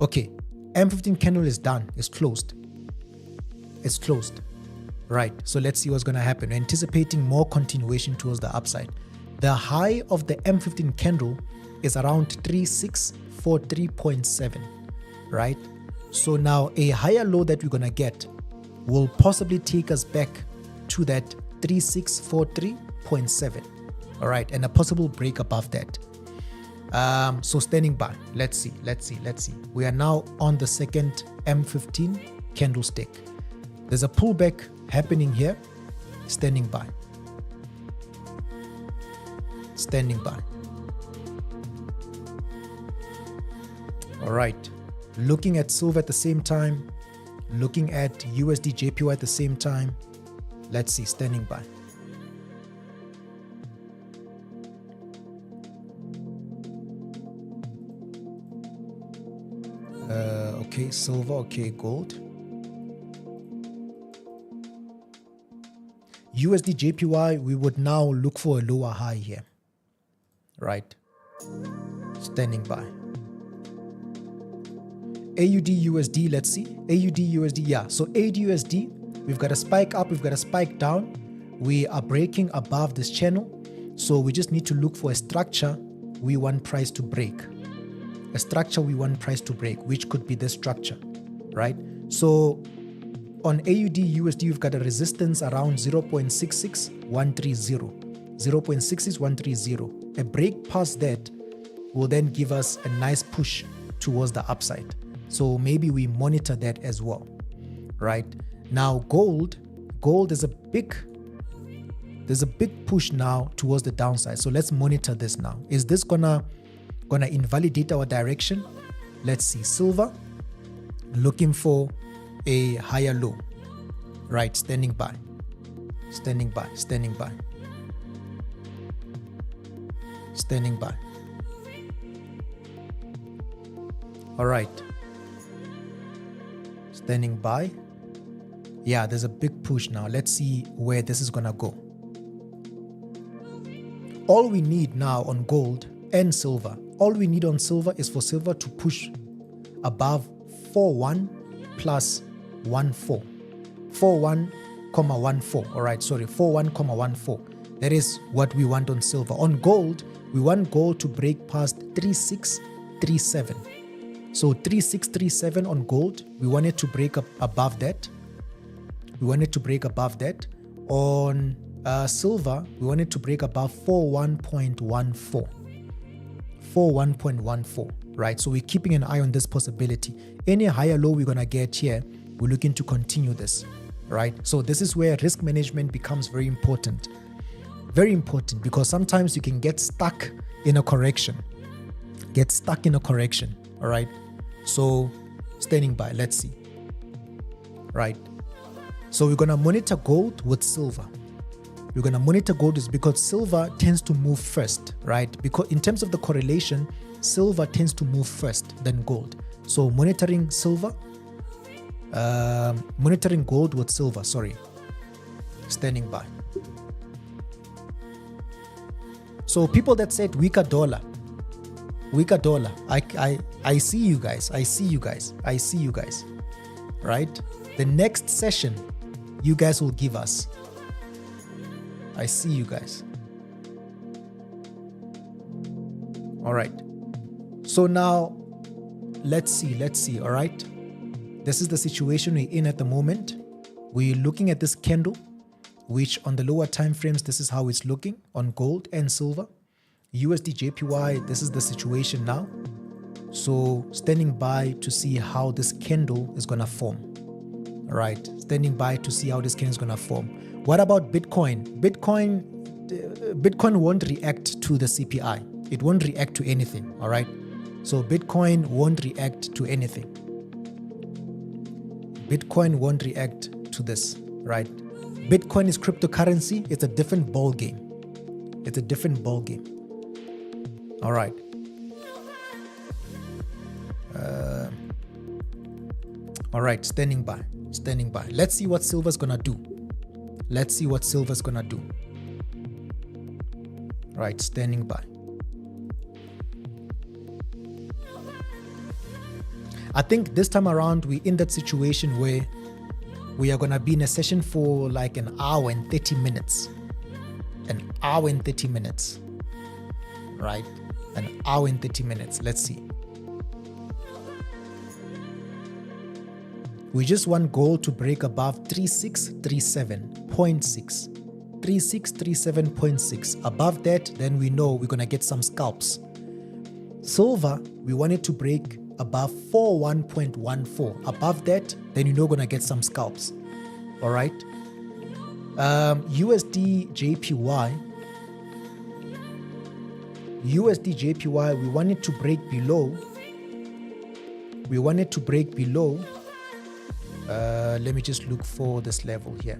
Okay, M15 candle is done. It's closed. Right, so let's see what's going to happen. We're anticipating more continuation towards the upside. The high of the M15 candle is around 3643.7, right? So now a higher low that we're going to get will possibly take us back to that 3643.7. All right, and a possible break above that. So standing by. Let's see. We are now on the second M15 candlestick. There's a pullback happening here. Standing by. All right, looking at silver at the same time, looking at USD JPY at the same time. Let's see, standing by. Okay, silver, okay, gold. USD JPY, we would now look for a lower high here. Right, standing by. AUD USD, let's see. AUD USD, yeah. So AUD USD, we've got a spike up, we've got a spike down. We are breaking above this channel. So we just need to look for a structure we want price to break. A structure we want price to break, which could be this structure, right? So on AUD USD, we've got a resistance around 0.66130. 0.66130. A break past that will then give us a nice push towards the upside. So maybe we monitor that as well, right? Now gold is there's a big push now towards the downside. So let's monitor this now. Is this gonna invalidate our direction? Let's see. Silver, looking for a higher low, right? Standing by. All right, standing by. Yeah, there's a big push now. Let's see where this is gonna go. All we need now on gold and silver, all we need on silver is for silver to push above 41 plus 14. 41,14. All right, sorry, 41,14. That is what we want on silver. On gold, we want gold to break past 3637. So 3637 on gold, we want it to break up above that. On silver, we want it to break above 41.14. 41.14, right? So we're keeping an eye on this possibility. Any higher low we're gonna get here, we're looking to continue this, right? So this is where risk management becomes very important. Very important, because sometimes you can get stuck in a correction. All right? So standing by, let's see. Right? So we're gonna monitor gold with silver. We're gonna monitor gold is because silver tends to move first, right? Because in terms of the correlation, silver tends to move first than gold. So monitoring gold with silver, sorry. Standing by. So people that said weaker dollar. I see you guys. Right? The next session you guys will give us. I see you guys. All right. So now let's see. All right. This is the situation we're in at the moment. We're looking at this candle, which on the lower time frames, this is how it's looking on gold and silver. USD JPY, this is the situation now. So standing by to see how this candle is going to form. All right. Standing by to see how this candle is going to form. What about Bitcoin? Bitcoin won't react to the CPI. It won't react to anything. All right. So Bitcoin won't react to anything. Bitcoin won't react to this, right? Bitcoin is cryptocurrency. It's a different ball game. All right. All right, standing by. Let's see what silver's gonna do. Right, standing by. I think this time around we're in that situation where we are gonna be in a session for like an hour and 30 minutes. Right? An hour and 30 minutes. Let's see. We just want gold to break above 3637.6. 3637.6. Above that, then we know we're going to get some scalps. Silver, we want it to break above 41.14. Above that, then you know we're going to get some scalps. All right. USD JPY, we want it to break below. Let me just look for this level here.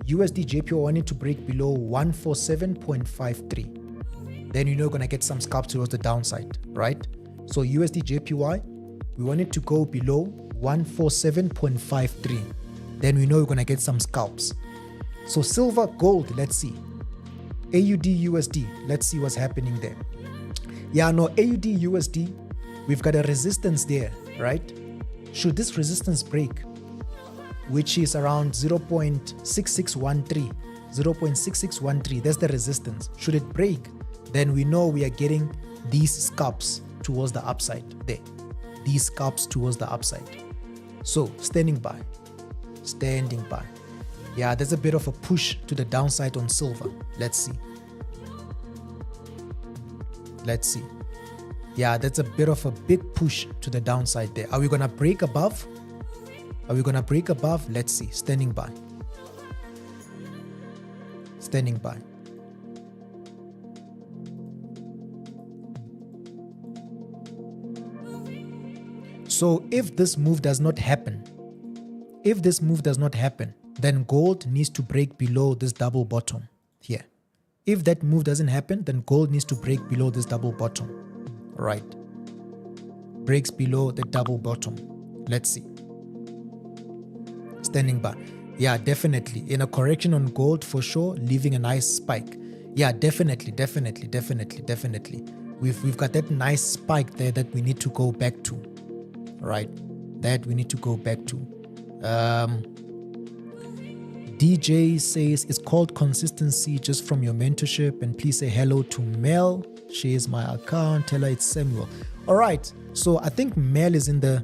USD JPY wanted to break below 147.53. Then you know you're going to get some scalps towards the downside, right? So USD JPY, we want it to go below 147.53. Then we know you're going to get some scalps. So silver, gold, let's see. AUD USD, let's see what's happening there. Yeah, no, AUD USD, we've got a resistance there, right? Should this resistance break, which is around 0.6613, 0.6613, that's the resistance. Should it break, then we know we are getting these scalps towards the upside there. These scalps towards the upside. So standing by. Yeah, there's a bit of a push to the downside on silver. Let's see. Yeah, that's a bit of a big push to the downside there. Are we going to break above? Let's see. Standing by. So if this move does not happen, then gold needs to break below this double bottom here. If that move doesn't happen, then gold needs to break below this double bottom. Right. Breaks below the double bottom. Let's see. Standing by. Yeah, definitely. In a correction on gold, for sure, leaving a nice spike. Yeah, definitely. We've got that nice spike there that we need to go back to. Right. That we need to go back to. DJ says it's called consistency just from your mentorship, and please say hello to Mel. She is my account. Tell her it's Samuel. All right. So I think Mel is in the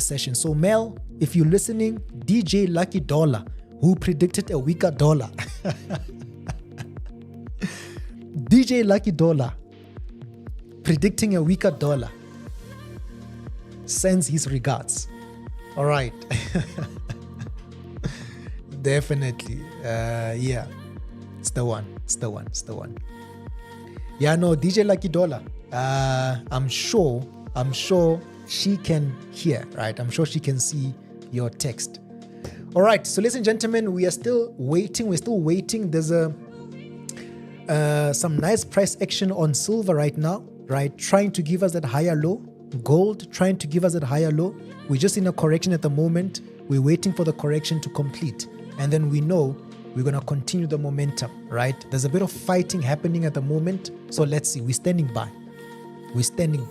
session. So Mel, if you're listening, DJ Lucky Dollar, who predicted a weaker dollar. DJ Lucky Dollar predicting a weaker dollar sends his regards. All right. Definitely. Yeah. It's the one. Yeah, no, DJ Lucky Dollar. I'm sure she can hear, right? I'm sure she can see your text. All right. So ladies and gentlemen, we are still waiting. There's some nice price action on silver right now, right? Trying to give us that higher low. Gold trying to give us that higher low. We're just in a correction at the moment. We're waiting for the correction to complete. And then we know we're going to continue the momentum, right? There's a bit of fighting happening at the moment. So let's see. We're standing by. We are standing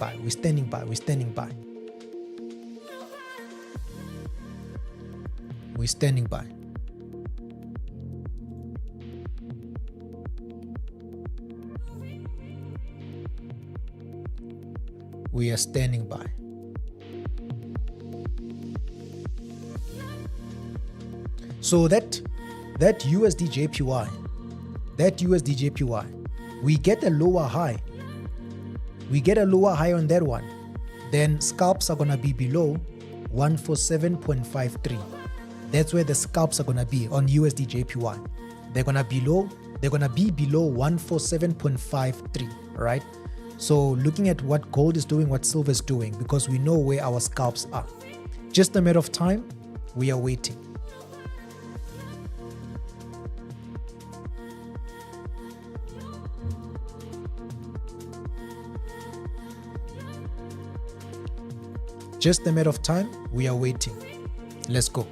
by. So that USD JPY, we get a lower high. On that one. Then scalps are going to be below 147.53. That's where the scalps are going to be on USD JPY. They're going to be below 147.53, right? So looking at what gold is doing, what silver is doing, because we know where our scalps are. Just a matter of time, we are waiting. Just a matter of time, we are waiting. Let's go.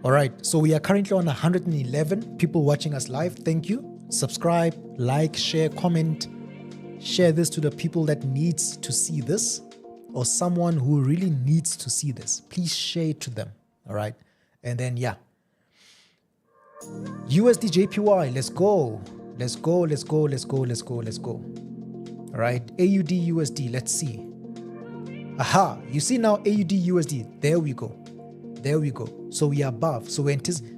All right, so we are currently on 111 people watching us live. Thank you. Subscribe, like, share, comment. Share this to the people that needs to see this, or someone who really needs to see this. Please share it to them. All right, and then yeah. USD JPY, let's go. All right, AUD USD, let's see. Aha, you see now AUD USD, there we go. There we go. So we are above. So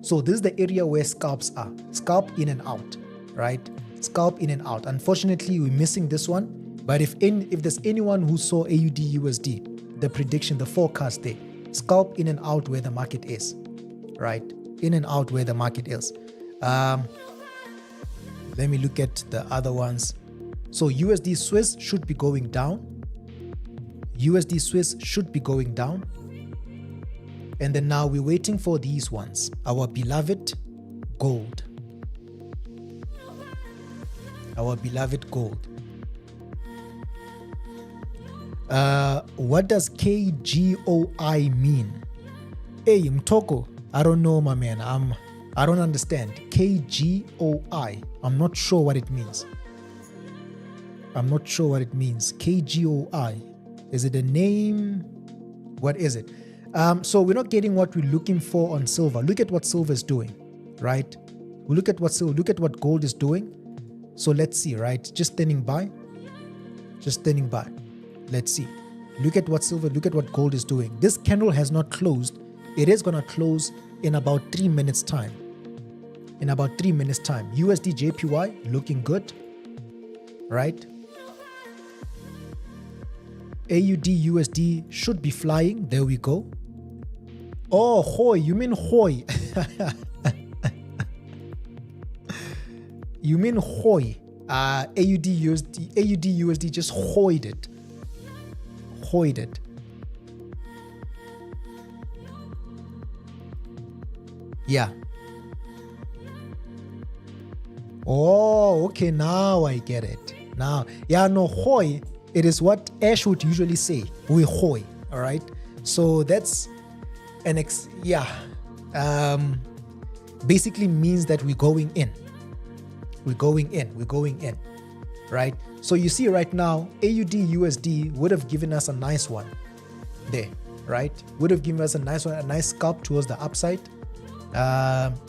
so this is the area where scalps are. Scalp in and out, right? Scalp in and out. Unfortunately, we're missing this one. But if there's anyone who saw AUD USD, the prediction, the forecast there, scalp in and out where the market is, right? In and out where the market is. Let me look at the other ones. So USD Swiss should be going down. USD Swiss should be going down. And then now we're waiting for these ones. Our beloved gold. Our beloved gold. What does KGOI mean? Hey, Mtoko, I don't know, my man. I don't understand. KGOI. I'm not sure what it means. I'm not sure what it means. KGOI. Is it a name? What is it? So we're not getting what we're looking for on silver. Look at what silver is doing, right? We look at what gold is doing. So let's see, right? Just standing by. Just standing by. Let's see. Look at what gold is doing. This candle has not closed. It is going to close in about 3 minutes time. In about 3 minutes time. USD JPY looking good, right? AUD USD should be flying. There we go. Oh, Hoi. You mean Hoi. You mean Hoi. AUD USD just hoid it. Hoid it. Yeah. Oh, okay. Now I get it. Now. Yeah, no, Hoi. It is what Ash would usually say. We Hoi. All right. So that's basically means that we're going in. We're going in, right? So you see right now, AUD USD would have given us a nice one there, right? Would have given us a nice one, a nice scalp towards the upside.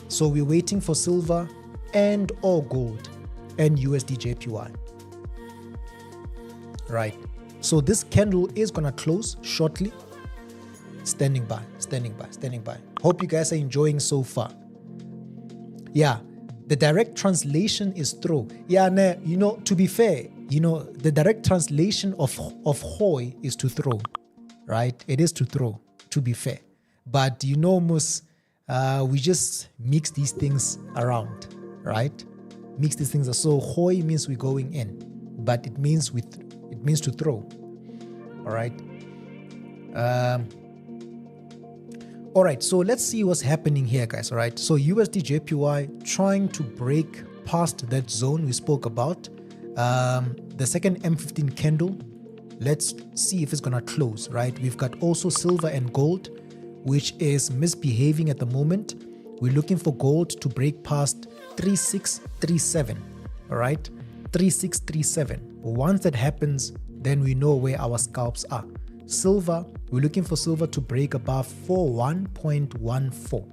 So we're waiting for silver and or gold and USD JPY, right? So this candle is gonna close shortly. Standing by. Hope you guys are enjoying so far. Yeah, the direct translation is throw. Yeah, to be fair, the direct translation of Hoi is to throw, right? It is to throw, to be fair. But we just mix these things around, right? Mix these things. So Hoi means we're going in, but it means to throw. All right. All right, so let's see what's happening here, guys. All right, so USD JPY trying to break past that zone we spoke about. The second M15 candle. Let's see if it's gonna close, right? We've got also silver and gold, which is misbehaving at the moment. We're looking for gold to break past 3637. All right, 3637. Once that happens, then we know where our scalps are. Silver, we're looking for silver to break above 41.14.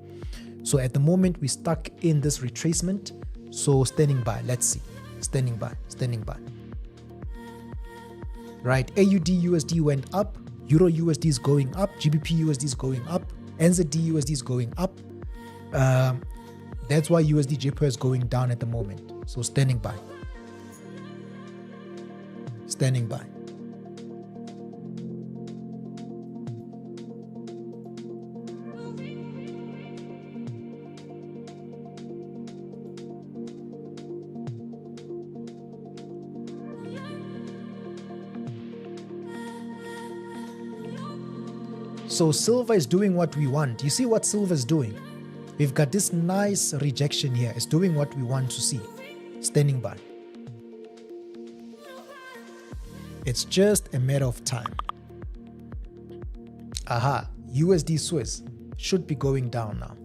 So at the moment we're stuck in this retracement. So standing by, let's see. Standing by. Right, AUD USD went up, Euro USD is going up, GBP USD is going up, NZD USD is going up. That's why USD JPY is going down at the moment. So standing by. So silver is doing what we want. You see what silver is doing? We've got this nice rejection here. It's doing what we want to see. Standing by. It's just a matter of time. Aha, USD Swiss should be going down now.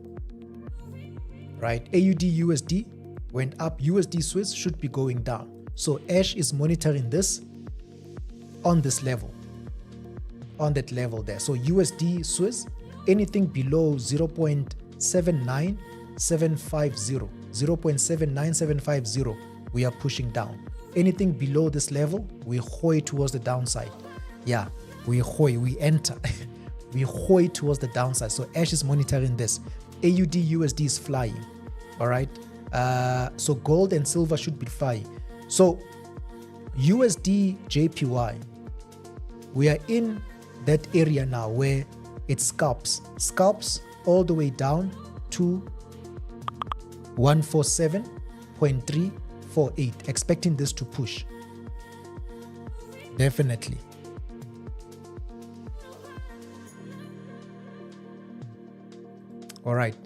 Right, AUD USD went up. USD Swiss should be going down. So Ash is monitoring this on this level. On that level there. So USD Swiss, anything below 0.79750, 0.79750, we are pushing down. anything below this level, we hoy towards the downside. Yeah, we enter. We hoy towards the downside. So Ash is monitoring this. AUD USD is flying. All right. So gold and silver should be flying. So USD JPY, we are in that area now where it scalps all the way down to 147.348, expecting this to push. Definitely. All right.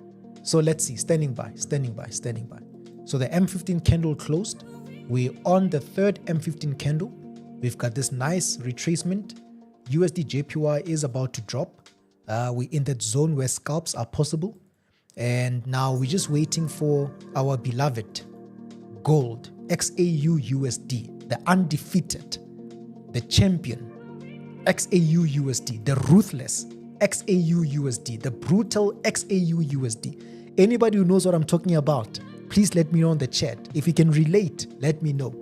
So let's see. Standing by. So the M15 candle closed. We're on the third M15 candle. We've got this nice retracement. USD JPY is about to drop. We're in that zone where scalps are possible. And now we're just waiting for our beloved gold, XAU USD, the undefeated, the champion, XAU USD, the ruthless XAU USD, the brutal XAU USD. Anybody who knows what I'm talking about, please let me know in the chat. If you can relate, let me know.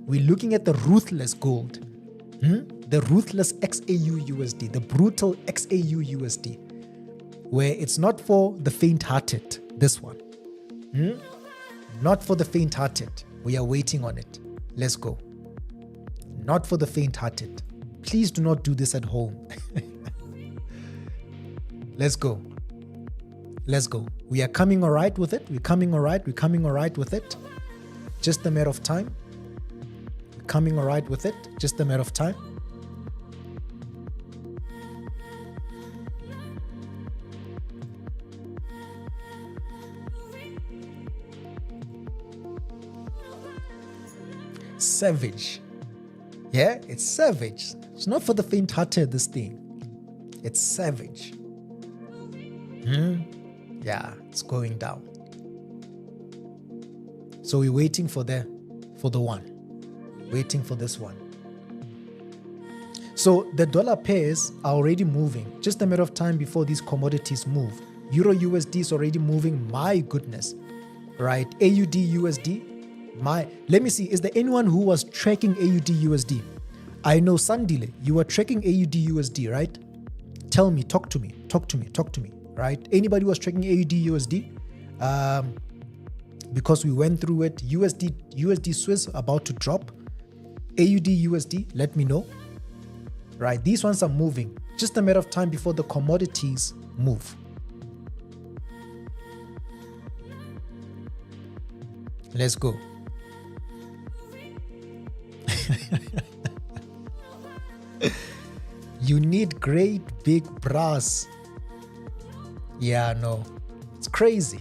We're looking at the ruthless gold, the ruthless XAU USD, the brutal XAU USD, where it's not for the faint-hearted, this one. Not for the faint-hearted. We are waiting on it. Let's go. Not for the faint-hearted. Please do not do this at home. Let's go. We are coming all right with it. We're coming all right with it. Just a matter of time. Coming all right with it. Just a matter of time. Savage. Yeah, it's savage. It's not for the faint-hearted, this thing. It's savage. Yeah, it's going down. So we're waiting for the one. Waiting for this one. So the dollar pairs are already moving. Just a matter of time before these commodities move. Euro USD is already moving. My goodness. Right? AUD USD. Let me see. Is there anyone who was tracking AUD USD? I know Sandile, you were tracking AUD USD, right? Tell me, talk to me. Right? Anybody who was tracking AUD USD? Because we went through it. USD Swiss about to drop. AUD USD, let me know. Right? These ones are moving. Just a matter of time before the commodities move. Let's go. You need great big bras. Yeah, no. It's crazy.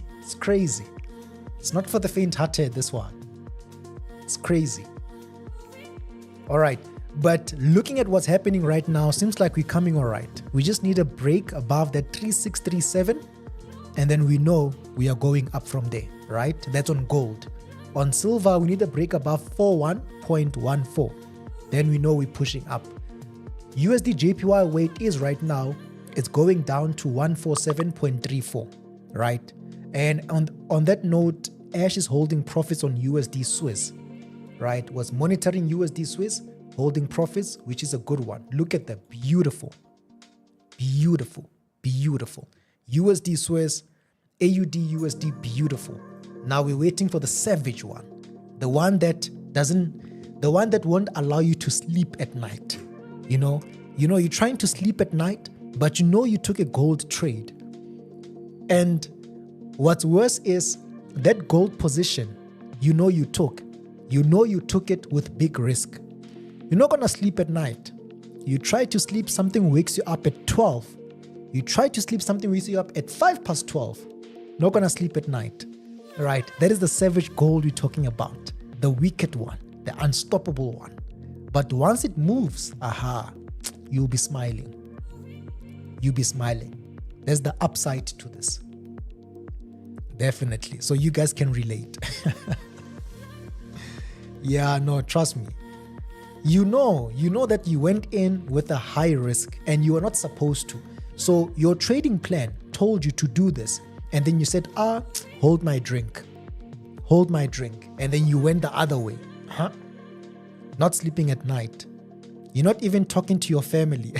It's not for the faint-hearted, this one. It's crazy. All right. But looking at what's happening right now, seems like we're coming all right. We just need a break above that 3637, and then we know we are going up from there, right? That's on gold. On silver, we need a break above 41.14. Then we know we're pushing up. USD JPY weight is right now, it's going down to 147.34, right? And on that note, Ash is holding profits on USD Swiss, right? Was monitoring USD Swiss, holding profits, which is a good one. Look at that. Beautiful. USD Swiss, AUD USD, beautiful. Now we're waiting for the savage one. The one that won't allow you to sleep at night. You know, you're trying to sleep at night, but you took a gold trade. And what's worse is that gold position, you took it with big risk. You're not going to sleep at night. You try to sleep, something wakes you up at 12. You try to sleep, something wakes you up at 12:05. Not going to sleep at night. Right? That is the savage gold we're talking about. The wicked one, the unstoppable one. But once it moves, you'll be smiling. There's the upside to this. Definitely. So you guys can relate. Yeah, no, trust me. You know that you went in with a high risk and you are not supposed to. So your trading plan told you to do this. And then you said, hold my drink. And then you went the other way. not sleeping at night. You're not even talking to your family.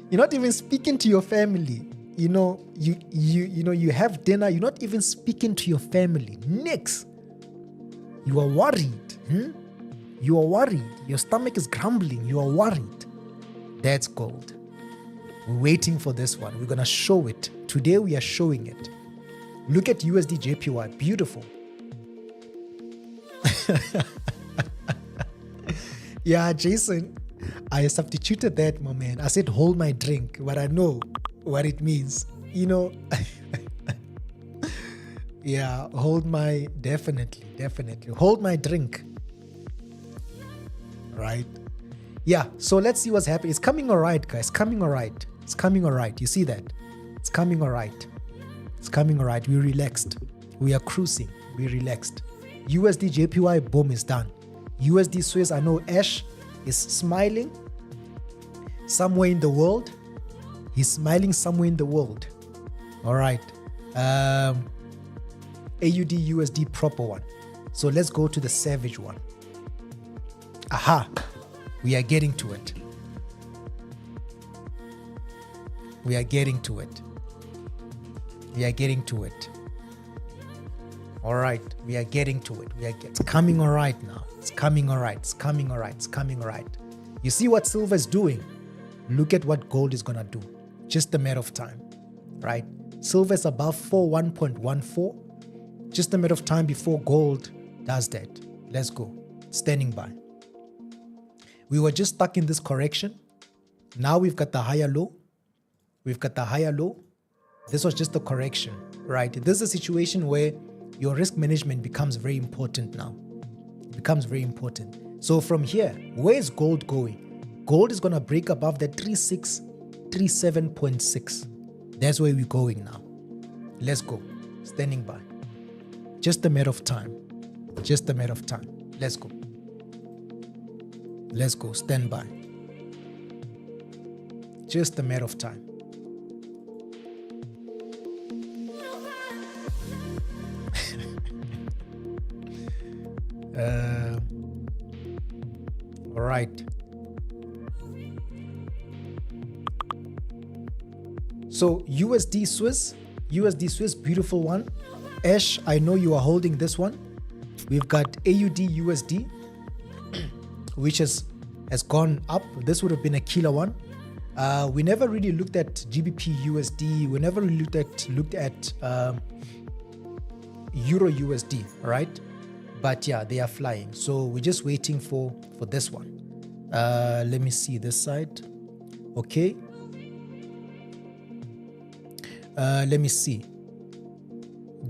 You're not even speaking to your family. You know, you have dinner. You're not even speaking to your family. Next, you are worried. You are worried. Your stomach is grumbling. You are worried. That's gold. We're waiting for this one. We're going to show it. Today we are showing it. Look at USD JPY. Beautiful. Yeah, Jason, I substituted that, my man. I said, hold my drink, but I know what it means. You know, yeah, definitely. Hold my drink. Right? Yeah, so let's see what's happening. It's coming all right, guys. Coming all right. It's coming all right. You see that? It's coming all right. It's coming all right. We're relaxed. We are cruising. We're relaxed. USD JPY, boom, is done. USD Swiss, I know Ash is smiling somewhere in the world. He's smiling somewhere in the world. All right. AUD USD proper one. So let's go to the savage one. Aha. We are getting to it. We are getting to it. We are getting to it. All right. We are getting to it. It's coming all right now. It's coming all right. It's coming all right. It's coming all right. You see what silver is doing? Look at what gold is going to do. Just a matter of time, right? Silver is above 41.14. Just a matter of time before gold does that. Let's go. Standing by. We were just stuck in this correction. Now we've got the higher low. We've got the higher low. This was just a correction, right? This is a situation where your risk management becomes very important now. It becomes very important. So from here, where is gold going? Gold is going to break above the 37.6. That's where we're going now. Let's go. Standing by. Just a matter of time. Just a matter of time. Let's go. Let's go. Stand by. Just a matter of time. All right. So USD Swiss, beautiful one. Ash, I know you are holding this one. We've got AUD USD, which has gone up. This would have been a killer one. We never really looked at GBP USD. We never really looked at Euro USD, right? But yeah, they are flying. So we're just waiting for this one. Let me see this side. Okay. Let me see.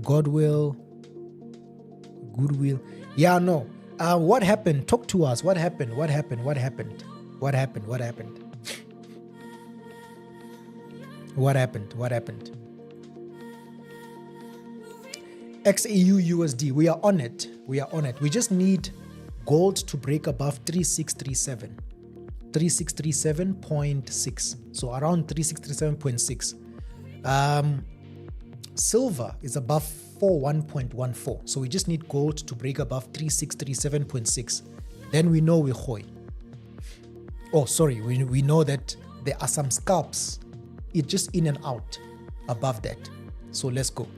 Goodwill. Yeah, no. What happened? Talk to us. What happened? XAU USD. We are on it. We just need gold to break above 3637. 3637.6. So around 3637.6. Silver is above 41.14. So we just need gold to break above 3637.6. Then we know we're hoi. Oh, sorry. We know that there are some scalps. It's just in and out above that. So let's go.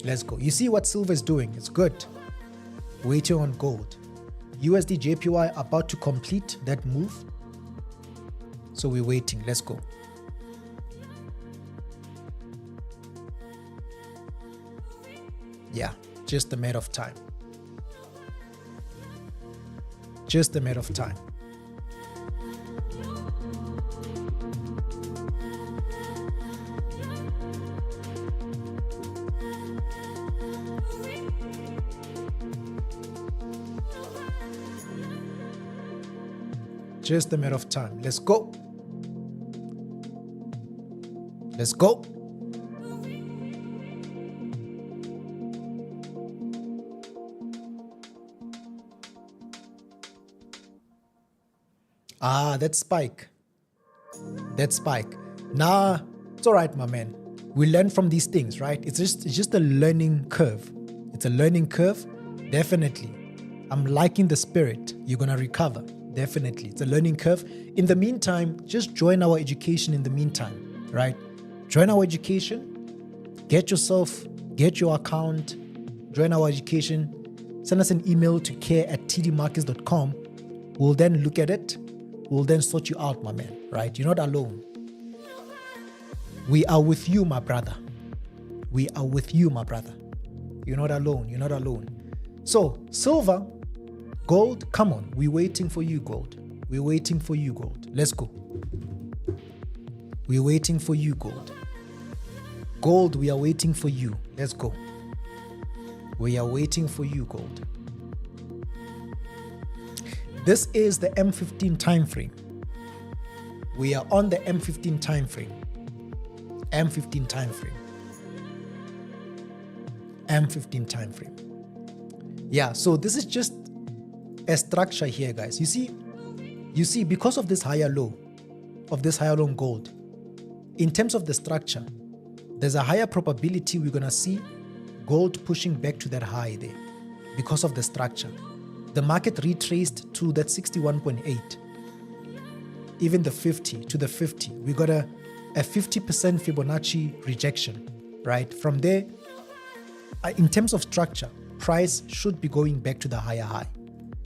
Let's go. You see what silver is doing? It's good. Waiting on gold. USD JPY about to complete that move. So we're waiting. Let's go. Yeah, just a matter of time. Just a matter of time. Just a matter of time. Let's go. Let's go. That spike. Nah, it's all right, my man. We learn from these things, right? It's just a learning curve. It's a learning curve. Definitely. I'm liking the spirit. You're going to recover. Definitely. It's a learning curve. In the meantime, just join our education in the meantime, right? Join our education. Get your account. Join our education. Send us an email to care@tdmarkets.com. We'll then look at it. We'll then sort you out, my man, right? You're not alone. We are with you, my brother. We are with you, my brother. You're not alone. You're not alone. So, silver, gold, come on. We're waiting for you, gold. We're waiting for you, gold. Let's go. We're waiting for you, gold. Gold, we are waiting for you. Let's go. We are waiting for you, gold. This is the M15 time frame. We are on the M15 time frame. M15 time frame. M15 time frame. Yeah, so this is just a structure here, guys. You see, because of this higher low, on gold, in terms of the structure, there's a higher probability we're gonna see gold pushing back to that high there because of the structure. The market retraced to that 61.8, even the 50 to the 50. We got a 50% Fibonacci rejection, right? From there, in terms of structure, price should be going back to the higher high.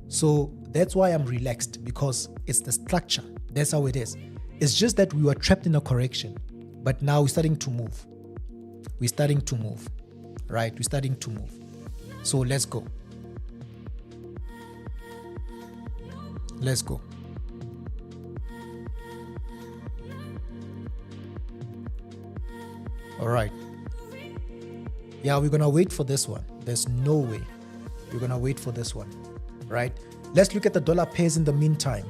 So that's why I'm relaxed, because it's the structure. That's how it is. It's just that we were trapped in a correction, but now we're starting to move. We're starting to move, right? We're starting to move. So let's go. Let's go. All right. Yeah, we're going to wait for this one. There's no way. We're going to wait for this one, right? Let's look at the dollar pairs in the meantime.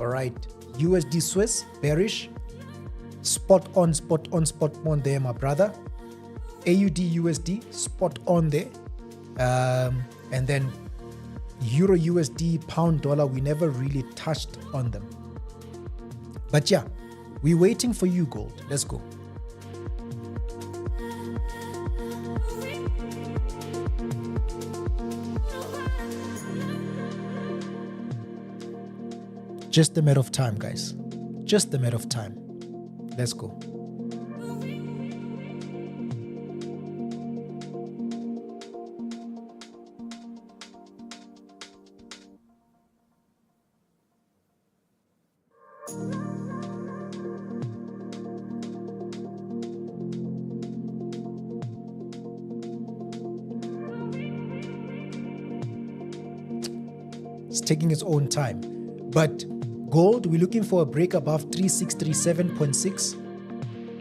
All right. USD Swiss, bearish. Spot on there, my brother. AUD USD, spot on there. And then Euro USD, pound dollar, we never really touched on them. But yeah, we're waiting for you, gold. Let's go. Just a matter of time, guys. Just a matter of time. Let's go. It's taking its own time. But gold, we're looking for a break above 3637.6.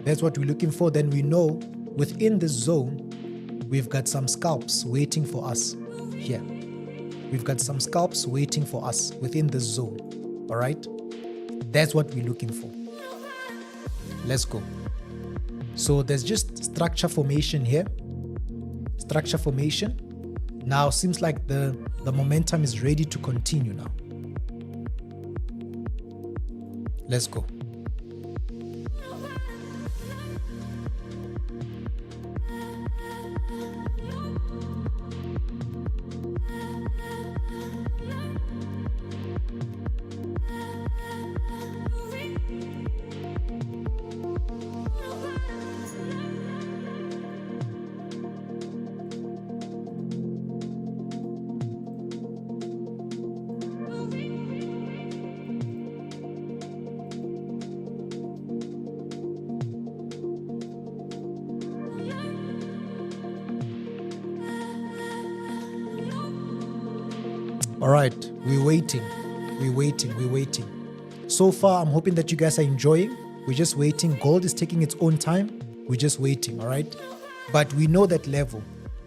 That's what we're looking for. Then we know within this zone, we've got some scalps waiting for us here. We've got some scalps waiting for us within this zone. All right? That's what we're looking for. Let's go. So there's just structure formation here. Structure formation. Now seems like the momentum is ready to continue now. Let's go. All right, we're waiting. So far, I'm hoping that you guys are enjoying. We're just waiting. Gold is taking its own time. We're just waiting, all right? But we know that level.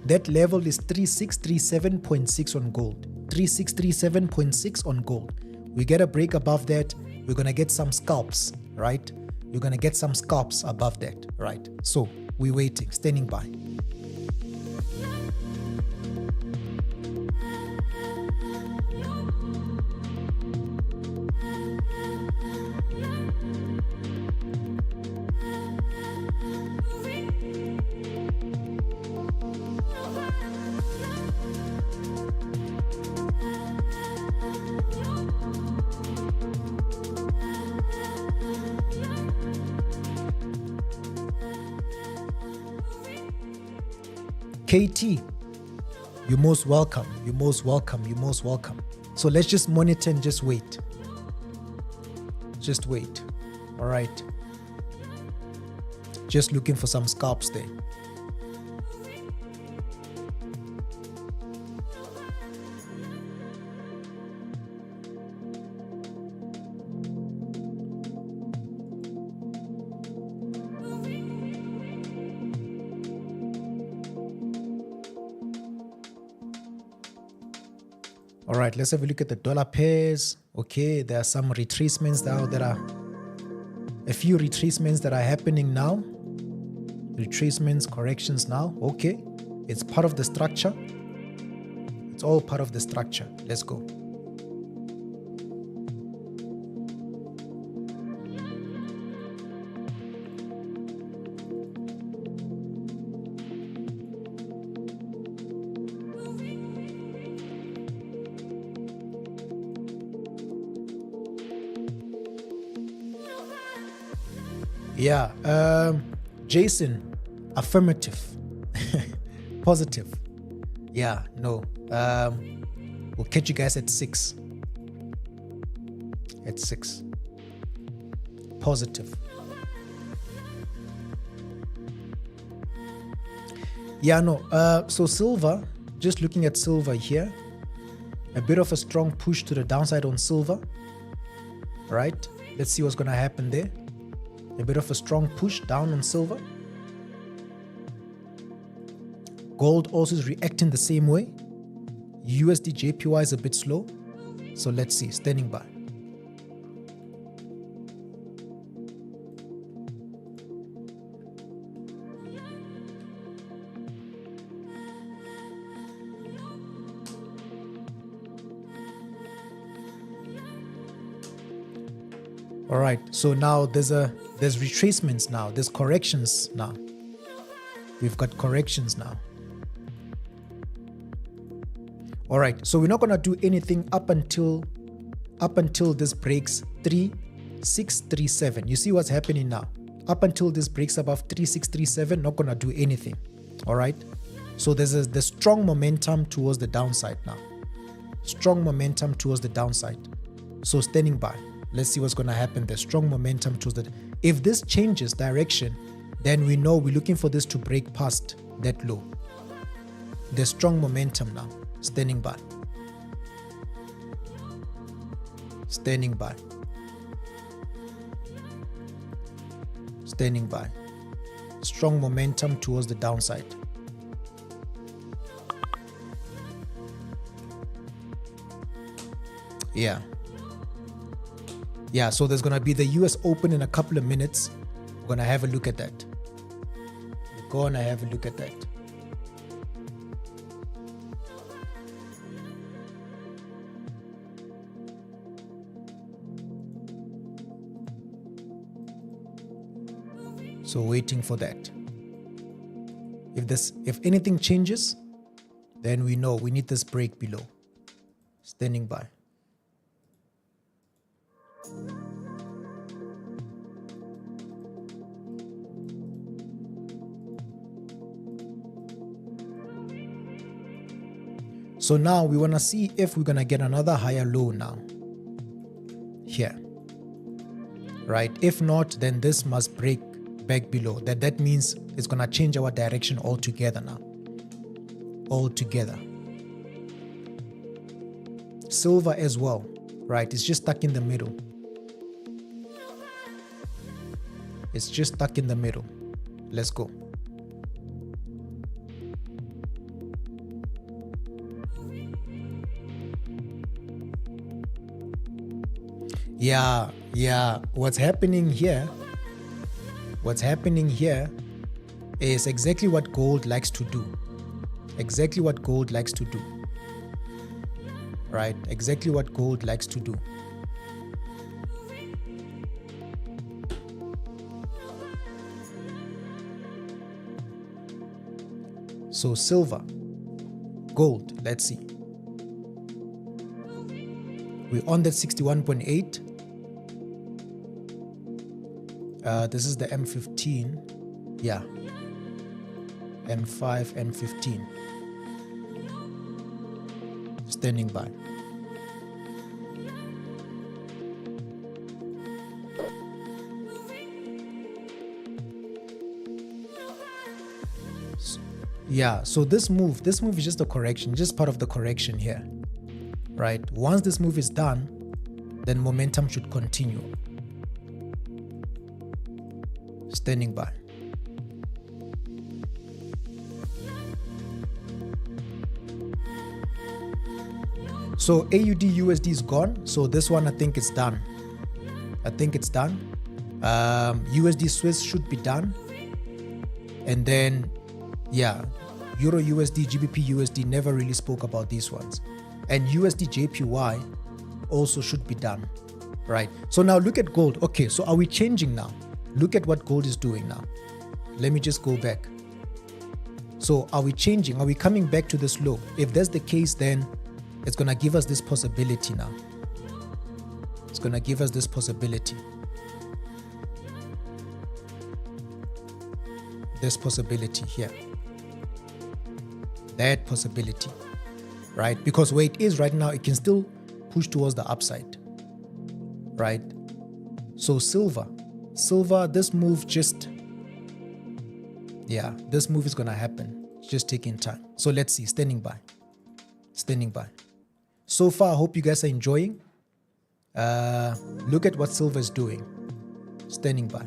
That level is 3637.6 on gold. 3637.6 on gold. We get a break above that. We're going to get some scalps, right? We're going to get some scalps above that, right? So we're waiting, standing by. KT, you're most welcome. You're most welcome. You're most welcome. So let's just monitor and just wait. Just wait. All right. Just looking for some scalps there. All right, let's have a look at the dollar pairs. Okay, there are some retracements now that are, a few retracements that are happening now. Retracements, corrections now. Okay, it's part of the structure. It's all part of the structure. Let's go. Yeah, Jason, affirmative, positive. Yeah, no. We'll catch you guys at 6. At 6. Positive. Yeah, no. So silver, just looking at silver here, a bit of a strong push to the downside on silver. Right? Let's see what's going to happen there. A bit of a strong push down on silver. Gold also is reacting the same way. USD JPY is a bit slow. So let's see, standing by. All right, so now there's retracements now, there's corrections now. We've got corrections now. All right, so we're not gonna do anything up until this breaks 3637. You see what's happening now? Up until this breaks above 3637, not gonna do anything. All right, so there's strong momentum towards the downside now. Strong momentum towards the downside. So standing by. Let's see what's going to happen. There's strong momentum towards that. If this changes direction, then we know we're looking for this to break past that low. There's strong momentum now. Standing by. Standing by. Standing by. Strong momentum towards the downside. Yeah. Yeah, so there's going to be the US Open in a couple of minutes. We're going to have a look at that. We're going to have a look at that. So waiting for that. If anything changes, then we know we need this break below. Standing by. So now we want to see if we're going to get another higher low now. Here. Right? If not, then this must break back below. That means it's going to change our direction altogether now. Altogether. Silver as well. Right? It's just stuck in the middle. It's just stuck in the middle. Let's go. Yeah. What's happening here is exactly what gold likes to do. Exactly what gold likes to do. Right? Exactly what gold likes to do. So silver, gold, let's see. We're on that 61.8. This is the M15. Yeah. M5, M15. Standing by. Yeah, so this move is just a correction, just part of the correction here, right? Once this move is done, then momentum should continue. Standing by. So AUD USD is gone. So this one, I think it's done. USD Swiss should be done. And then, yeah, Euro USD, GBP USD, never really spoke about these ones. And USD JPY also should be done, right? So now look at gold. Okay, so are we changing now? Look at what gold is doing now. Let me just go back. So are we changing? Are we coming back to this low? If that's the case, then it's going to give us this possibility now. It's going to give us this possibility. This possibility here. That possibility, right? Because where it is right now, it can still push towards the upside, right? So silver, this move just, yeah, this move is going to happen. It's just taking time. So let's see, standing by. So far, I hope you guys are enjoying. Look at what silver is doing. Standing by.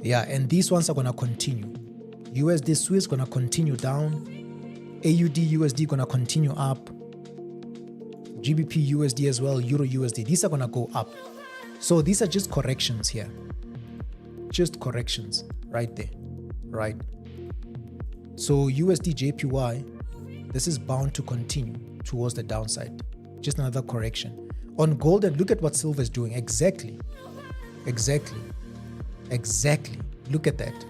Yeah, and these ones are going to continue. USD Swiss going to continue down. AUD USD going to continue up. GBP USD as well, Euro USD. These are going to go up. So these are just corrections here. Just corrections right there, right? So USD JPY, this is bound to continue towards the downside. Just another correction. On gold, and look at what silver is doing. Exactly. Look at that.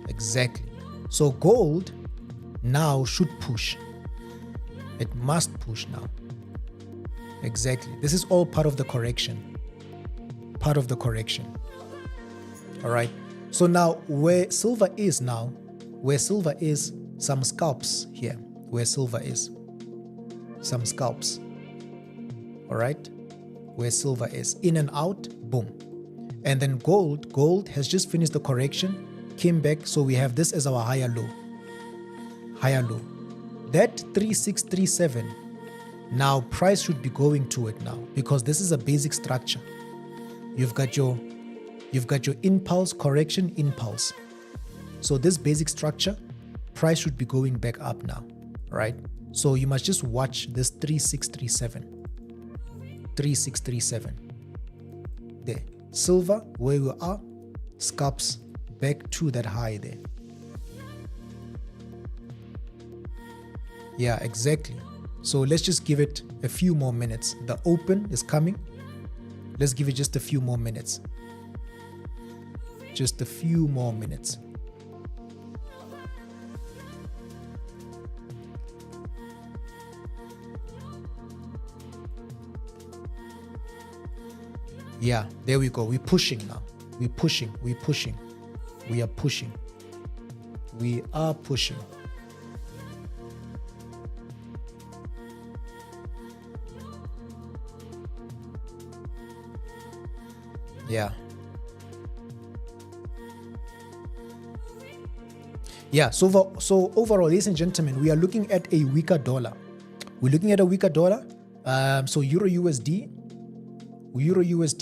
Exactly. So gold now should push. It must push now. Exactly. This is all part of the correction. All right. So now where silver is now, some scalps here. Where silver is, some scalps. All right. Where silver is, in and out, boom. And then gold has just finished the correction, came back. So we have this as our higher low. That 3637, now price should be going to it now, because this is a basic structure. You've got your impulse, correction, impulse. So this basic structure, price should be going back up now, right? So you must just watch this 3637 there. Silver, where we are, scalps back to that high there. Yeah, exactly. So let's just give it a few more minutes. The open is coming. Let's give it just a few more minutes. Just a few more minutes. Yeah, there we go. We're pushing now. We are pushing. Yeah, so overall, ladies and gentlemen, we are looking at a weaker dollar. So Euro USD,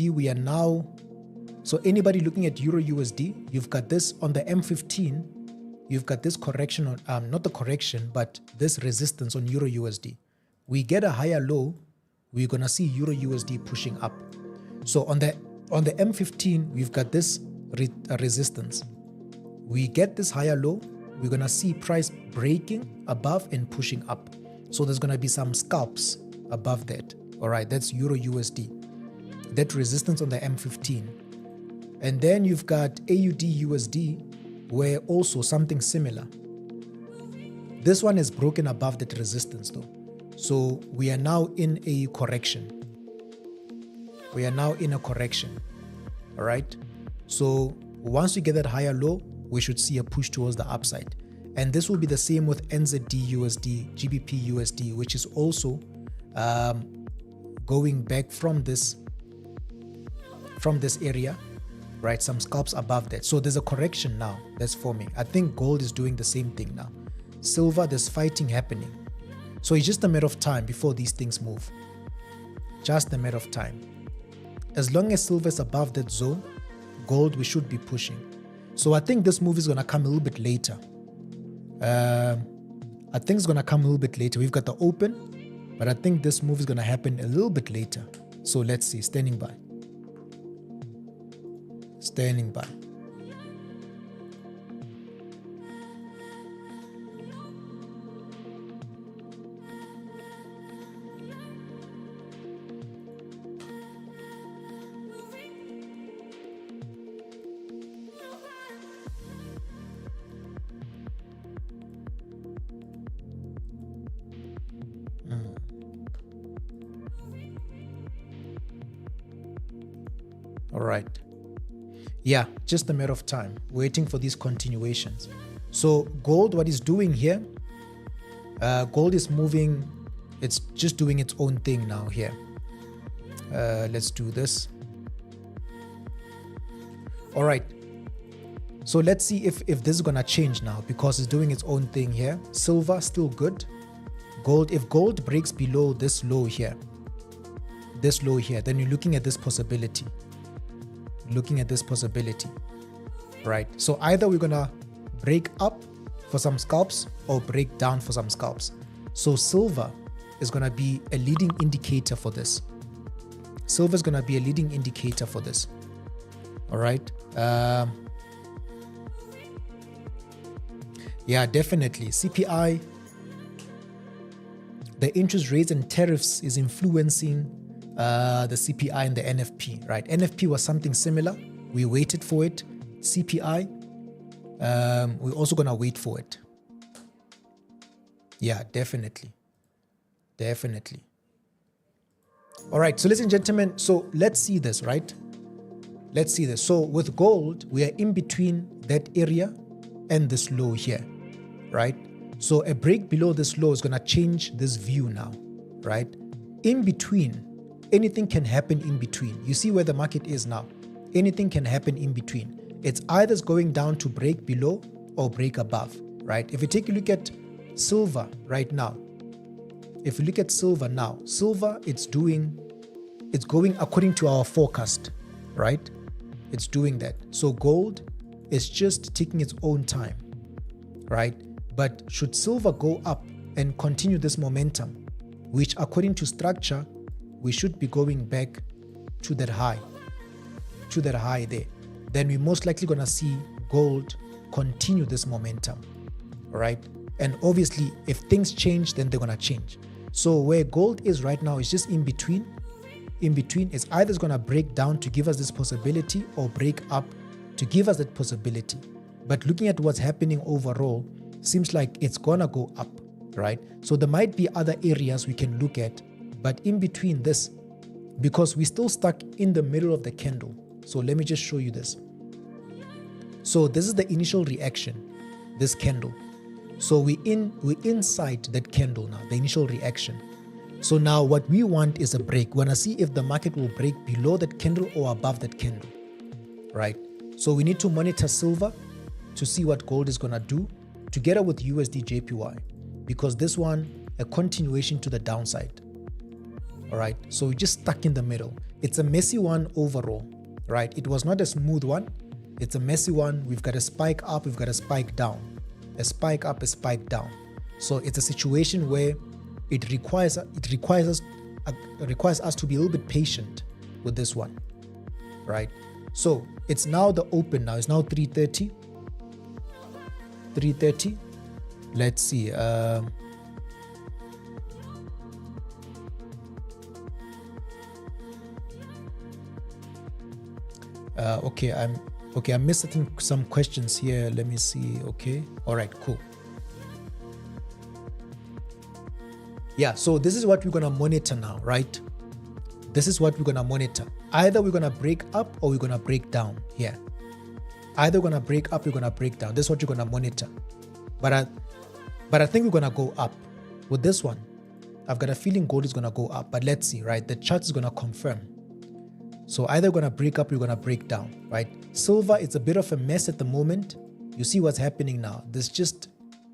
we are now, so anybody looking at Euro USD, you've got this on the M15, you've got this correction on, not the correction, but this resistance on Euro USD. We get a higher low, we're going to see Euro USD pushing up. So on the M15, we've got this resistance. We get this higher low, we're going to see price breaking above and pushing up. So there's going to be some scalps above that. All right, that's Euro USD. That resistance on the M15. And then you've got AUD USD. where also something similar. This one is broken above that resistance though. So we are now in a correction. We are now in a correction. All right. So once we get that higher low, we should see a push towards the upside. And this will be the same with NZD USD, GBP USD, which is also going back from this area, right? Some scalps above that. So there's a correction now that's forming. I think gold is doing the same thing now. Silver, there's fighting happening. So it's just a matter of time before these things move. Just a matter of time. As long as silver is above that zone, gold, we should be pushing. So I think this move is going to come a little bit later. I think it's going to come a little bit later. We've got the open, but I think this move is going to happen a little bit later. So let's see. Standing by. Standing by. All right. Yeah, just a matter of time, waiting for these continuations. So gold, what is doing here, gold is moving, it's just doing its own thing now here. Let's do this. All right. So let's see if this is going to change now, because it's doing its own thing here. Silver, still good. Gold, if gold breaks below this low here, then you're looking at this possibility. Right? So either we're gonna break up for some scalps or break down for some scalps. So silver is gonna be a leading indicator for this. All right. Yeah, definitely. CPI, the interest rates and tariffs is influencing the CPI and the NFP, right? NFP was something similar. We waited for it. CPI, we're also going to wait for it. Yeah, definitely. All right, so ladies and gentlemen, so let's see this, right? So with gold, we are in between that area and this low here, right? So a break below this low is going to change this view now, right? In between, anything can happen in between. You see where the market is now. Anything can happen in between. It's either going down to break below or break above, right? If you take a look at silver right now, silver, it's going according to our forecast, right? It's doing that. So gold is just taking its own time, right? But should silver go up and continue this momentum, which according to structure, we should be going back to that high there, then we're most likely going to see gold continue this momentum, right? And obviously, if things change, then they're going to change. So where gold is right now is just in between. It's either going to break down to give us this possibility or break up to give us that possibility. But looking at what's happening overall, seems like it's going to go up, right? So there might be other areas we can look at, but in between this, because we're still stuck in the middle of the candle. So let me just show you this. So this is the initial reaction, this candle. So we're inside that candle now, the initial reaction. So now what we want is a break. We want to see if the market will break below that candle or above that candle, right? So we need to monitor silver to see what gold is going to do together with USD JPY, because this one, a continuation to the downside. All right, so we're just stuck in the middle. It's a messy one overall, right? It was not a smooth one. It's a messy one. We've got a spike up, we've got a spike down, a spike up, a spike down. So it's a situation where it requires us to be a little bit patient with this one, right? So it's now the open now. It's now 3:30. 3:30. Let's see. Okay, I missed some questions here. Let me see. Okay. All right, cool. Yeah, so this is what we're going to monitor now, right? This is what we're going to monitor. Either we're going to break up or we're going to break down here. Either we're going to break up, we're going to break down. This is what you're going to monitor. But I think we're going to go up with this one. I've got a feeling gold is going to go up, but let's see, right? The chart is going to confirm. So either we're going to break up, we're going to break down, right? Silver, it's a bit of a mess at the moment. You see what's happening now. There's just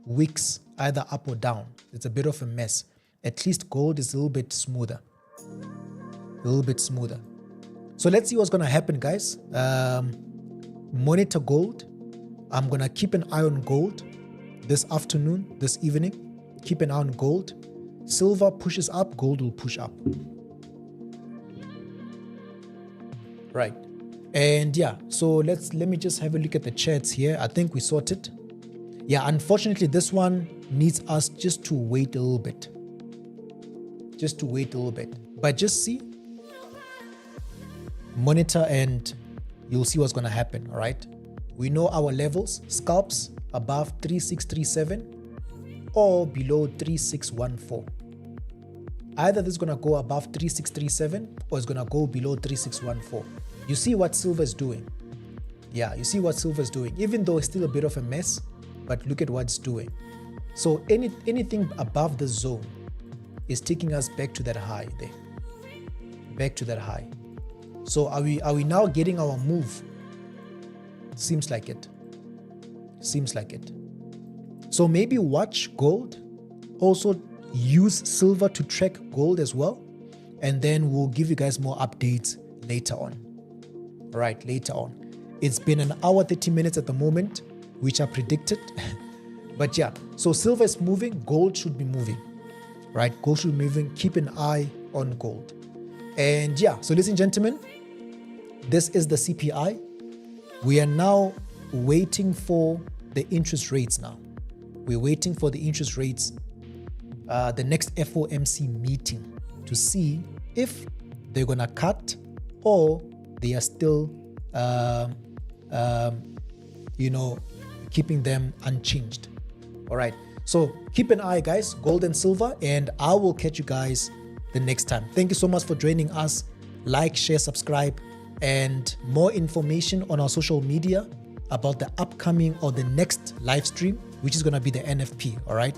wicks either up or down. It's a bit of a mess. At least gold is a little bit smoother. A little bit smoother. So let's see what's going to happen, guys. Monitor gold. I'm going to keep an eye on gold this afternoon, this evening. Keep an eye on gold. Silver pushes up, gold will push up. Right. And yeah, so let me just have a look at the charts here. I think we sorted. Yeah, unfortunately, this one needs us just to wait a little bit. Just to wait a little bit. But just see, monitor, and you'll see what's going to happen. All right. We know our levels. Scalps above 3637 or below 3614. Either this is going to go above 3637 or it's going to go below 3614. You see what silver is doing. Yeah, you see what silver is doing. Even though it's still a bit of a mess, but look at what it's doing. So anything above the zone is taking us back to that high there. Back to that high. So are we now getting our move? Seems like it. Seems like it. So maybe watch gold. Also use silver to track gold as well. And then we'll give you guys more updates later on. All right, later on. It's been an hour, 30 minutes at the moment, which I predicted. But yeah, so silver is moving. Gold should be moving. Right? Gold should be moving. Keep an eye on gold. And yeah, so ladies and gentlemen, this is the CPI. We are now waiting for the interest rates now. We're waiting for the interest rates, the next FOMC meeting, to see if they're going to cut or they are still, keeping them unchanged. All right. So keep an eye, guys, gold and silver, and I will catch you guys the next time. Thank you so much for joining us. Like, share, subscribe, and more information on our social media about the upcoming or the next live stream, which is going to be the NFP. All right.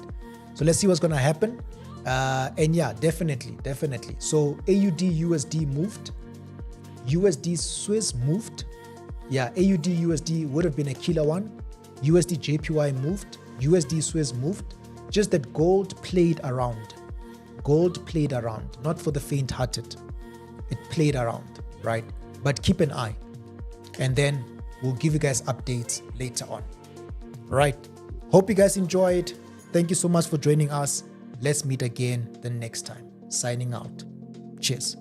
So let's see what's going to happen. And yeah, definitely. So AUD USD moved. USD Swiss moved. Yeah, AUD USD would have been a killer one. USD JPY moved. USD Swiss moved. Just that gold played around. Gold played around. Not for the faint-hearted. It played around, right? But keep an eye. And then we'll give you guys updates later on. Right. Hope you guys enjoyed. Thank you so much for joining us. Let's meet again the next time. Signing out. Cheers.